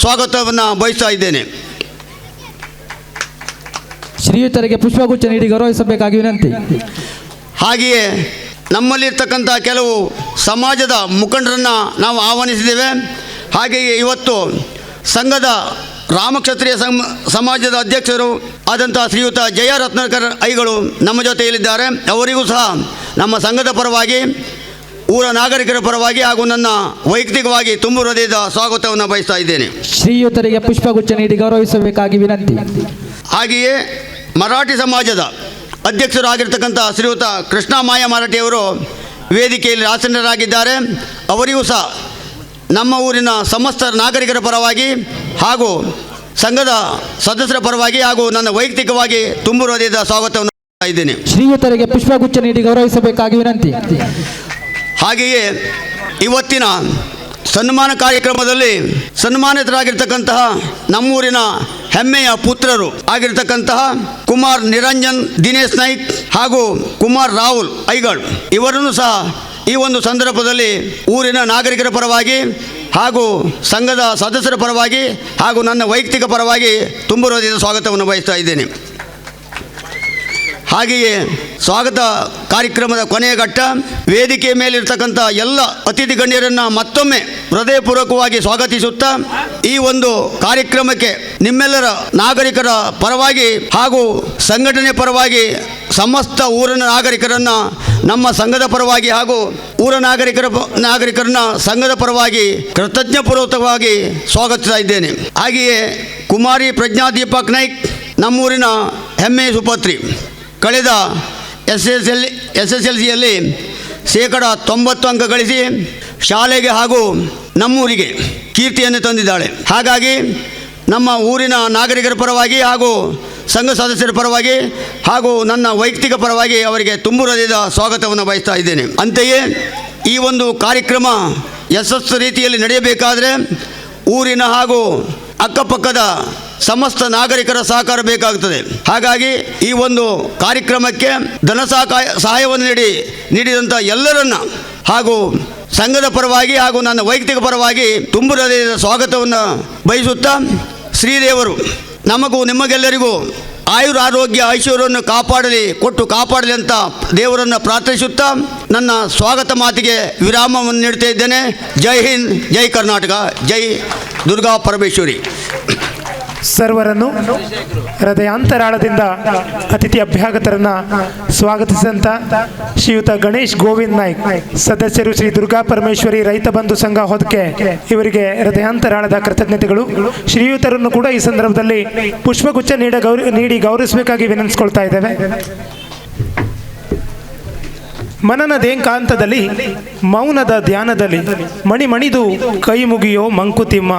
ಸ್ವಾಗತವನ್ನು ಬಯಸ್ತಾ ಇದ್ದೇನೆ. ಶ್ರೀಯುತರಿಗೆ ಪುಷ್ಪಗುಚ್ಛ ನೀಡಿ ಗೌರವಿಸಬೇಕಾಗಿ ವಿನಂತಿ. ಹಾಗೆಯೇ ನಮ್ಮಲ್ಲಿರ್ತಕ್ಕಂಥ ಕೆಲವು ಸಮಾಜದ ಮುಖಂಡರನ್ನು ನಾವು ಆಹ್ವಾನಿಸಿದ್ದೇವೆ. ಹಾಗೆಯೇ ಇವತ್ತು ಸಂಘದ ರಾಮಕ್ಷತ್ರಿಯ ಸಮಾಜದ ಅಧ್ಯಕ್ಷರು ಆದಂಥ ಶ್ರೀಯುತ ಜಯ ರತ್ನಾಕರ್ ಐಗಳು ನಮ್ಮ ಜೊತೆಯಲ್ಲಿದ್ದಾರೆ. ಅವರಿಗೂ ಸಹ ನಮ್ಮ ಸಂಘದ ಪರವಾಗಿ ಊರ ನಾಗರಿಕರ ಪರವಾಗಿ ಹಾಗೂ ನನ್ನ ವೈಯಕ್ತಿಕವಾಗಿ ತುಂಬು ಹೃದಯದ ಸ್ವಾಗತವನ್ನು ಬಯಸ್ತಾ ಇದ್ದೇನೆ. ಶ್ರೀಯುತರಿಗೆ ಪುಷ್ಪಗುಚ್ಛ ನೀಡಿ ಗೌರವಿಸಬೇಕಾಗಿ ವಿನಂತಿ. ಹಾಗೆಯೇ ಮರಾಠಿ ಸಮಾಜದ ಅಧ್ಯಕ್ಷರಾಗಿರ್ತಕ್ಕಂಥ ಶ್ರೀಯುತ ಕೃಷ್ಣ ಮಾಯ ಮರಾಠಿಯವರು ವೇದಿಕೆಯಲ್ಲಿ ಆಸೀನರಾಗಿದ್ದಾರೆ. ಅವರಿಗೂ ಸಹ ನಮ್ಮ ಊರಿನ ಸಮಸ್ತ ನಾಗರಿಕರ ಪರವಾಗಿ ಹಾಗೂ ಸಂಘದ ಸದಸ್ಯರ ಪರವಾಗಿ ಹಾಗೂ ನನ್ನ ವೈಯಕ್ತಿಕವಾಗಿ ತುಂಬು ಹೃದಯದ ಸ್ವಾಗತವನ್ನು ಬಯಸ್ತಾ ಇದ್ದೇನೆ. ಶ್ರೀಯುತರಿಗೆ ಪುಷ್ಪಗುಚ್ಛ ನೀಡಿ ಗೌರವಿಸಬೇಕಾಗಿ ವಿನಂತಿ. ಹಾಗೆಯೇ ಇವತ್ತಿನ ಸನ್ಮಾನ ಕಾರ್ಯಕ್ರಮದಲ್ಲಿ ಸನ್ಮಾನಿತರಾಗಿರ್ತಕ್ಕಂತಹ ನಮ್ಮೂರಿನ ಹೆಮ್ಮೆಯ ಪುತ್ರರು ಆಗಿರ್ತಕ್ಕಂತಹ ಕುಮಾರ್ ನಿರಂಜನ್ ದಿನೇಶ್ ನಾಯ್ಕ್ ಹಾಗೂ ಕುಮಾರ್ ರಾಹುಲ್ ಐಗಳ್ ಇವರನ್ನು ಸಹ ಈ ಒಂದು ಸಂದರ್ಭದಲ್ಲಿ ಊರಿನ ನಾಗರಿಕರ ಪರವಾಗಿ ಹಾಗೂ ಸಂಘದ ಸದಸ್ಯರ ಪರವಾಗಿ ಹಾಗೂ ನನ್ನ ವೈಯಕ್ತಿಕ ಪರವಾಗಿ ತುಂಬು ಹೃದಯದ ಸ್ವಾಗತವನ್ನು ಬಯಸ್ತಾ ಇದ್ದೇನೆ. ಹಾಗೆಯೇ ಸ್ವಾಗತ ಕಾರ್ಯಕ್ರಮದ ಕೊನೆಯ ಘಟ್ಟ. ವೇದಿಕೆಯ ಮೇಲಿರ್ತಕ್ಕಂಥ ಎಲ್ಲ ಅತಿಥಿ ಗಣ್ಯರನ್ನು ಮತ್ತೊಮ್ಮೆ ಹೃದಯಪೂರ್ವಕವಾಗಿ ಸ್ವಾಗತಿಸುತ್ತಾ ಈ ಒಂದು ಕಾರ್ಯಕ್ರಮಕ್ಕೆ ನಿಮ್ಮೆಲ್ಲರ ನಾಗರಿಕರ ಪರವಾಗಿ ಹಾಗೂ ಸಂಘಟನೆ ಪರವಾಗಿ ಸಮಸ್ತ ಊರಿನ ನಾಗರಿಕರನ್ನು ನಮ್ಮ ಸಂಘದ ಪರವಾಗಿ ಹಾಗೂ ಊರ ನಾಗರಿಕರನ್ನ ಸಂಘದ ಪರವಾಗಿ ಕೃತಜ್ಞಪೂರ್ವಕವಾಗಿ ಸ್ವಾಗತಿಸ್ತಾ ಇದ್ದೇನೆ. ಹಾಗೆಯೇ ಕುಮಾರಿ ಪ್ರಜ್ಞಾ ದೀಪಕ್ ನಾಯ್ಕ್ ನಮ್ಮೂರಿನ ಹೆಮ್ಮೆಯ ಸುಪುತ್ರಿ. ಕಳೆದ SSLCಯಲ್ಲಿ ಶೇಕಡ 90 ಅಂಕ ಗಳಿಸಿ ಶಾಲೆಗೆ ಹಾಗೂ ನಮ್ಮೂರಿಗೆ ಕೀರ್ತಿಯನ್ನು ತಂದಿದ್ದಾಳೆ. ಹಾಗಾಗಿ ನಮ್ಮ ಊರಿನ ನಾಗರಿಕರ ಪರವಾಗಿ ಹಾಗೂ ಸಂಘ ಸದಸ್ಯರ ಪರವಾಗಿ ಹಾಗೂ ನನ್ನ ವೈಯಕ್ತಿಕ ಪರವಾಗಿ ಅವರಿಗೆ ತುಂಬು ಹೃದಯದ ಸ್ವಾಗತವನ್ನು ಬಯಸ್ತಾ ಇದ್ದೇನೆ. ಅಂತೆಯೇ ಈ ಒಂದು ಕಾರ್ಯಕ್ರಮ ಯಶಸ್ಸು ರೀತಿಯಲ್ಲಿ ನಡೆಯಬೇಕಾದರೆ ಊರಿನ ಹಾಗೂ ಅಕ್ಕಪಕ್ಕದ ಸಮಸ್ತ ನಾಗರಿಕರ ಸಹಕಾರ ಬೇಕಾಗುತ್ತದೆ. ಹಾಗಾಗಿ ಈ ಒಂದು ಕಾರ್ಯಕ್ರಮಕ್ಕೆ ಧನ ಸಹಾಯವನ್ನು ನೀಡಿದಂಥ ಎಲ್ಲರನ್ನ ಹಾಗೂ ಸಂಘದ ಪರವಾಗಿ ಹಾಗೂ ನನ್ನ ವೈಯಕ್ತಿಕ ಪರವಾಗಿ ತುಂಬು ಹೃದಯದ ಸ್ವಾಗತವನ್ನು ಬಯಸುತ್ತಾ ಶ್ರೀದೇವರು ನಮಗೂ ನಿಮಗೆಲ್ಲರಿಗೂ ಆಯುರಾರೋಗ್ಯ ಐಶ್ವರ್ಯವನ್ನು ಕಾಪಾಡಲಿ ಅಂತ ದೇವರನ್ನು ಪ್ರಾರ್ಥಿಸುತ್ತಾ ನನ್ನ ಸ್ವಾಗತ ಮಾತಿಗೆ ವಿರಾಮವನ್ನು ನೀಡ್ತಾ ಇದ್ದೇನೆ. ಜೈ ಹಿಂದ್, ಜೈ ಕರ್ನಾಟಕ, ಜೈ ದುರ್ಗಾ ಪರಮೇಶ್ವರಿ. ಸರ್ವರನ್ನು ಹೃದಯಾಂತರಾಳದಿಂದ ಅತಿಥಿ ಅಭ್ಯಾಗತರನ್ನ ಸ್ವಾಗತಿಸಿದಂಥ ಶ್ರೀಯುತ ಗಣೇಶ್ ಗೋವಿಂದ್ ನಾಯ್ಕ್, ಸದಸ್ಯರು ಶ್ರೀ ದುರ್ಗಾ ಪರಮೇಶ್ವರಿ ರೈತ ಬಂಧು ಸಂಘ ಹೊದಕೆ, ಇವರಿಗೆ ಹೃದಯಾಂತರಾಳದ ಕೃತಜ್ಞತೆಗಳು. ಶ್ರೀಯುತರನ್ನು ಕೂಡ ಈ ಸಂದರ್ಭದಲ್ಲಿ ಪುಷ್ಪಗುಚ್ಛ ನೀಡಿ ಗೌರವಿಸಬೇಕಾಗಿ ವಿನಂತಿಸ್ಕೊಳ್ತಾ ಇದ್ದೇವೆ. ಮನನದೇಕಾಂತದಲ್ಲಿ ಮೌನದ ಧ್ಯಾನದಲ್ಲಿ ಮಣಿದು ಕೈ ಮುಗಿಯೋ ಮಂಕುತಿಮ್ಮ.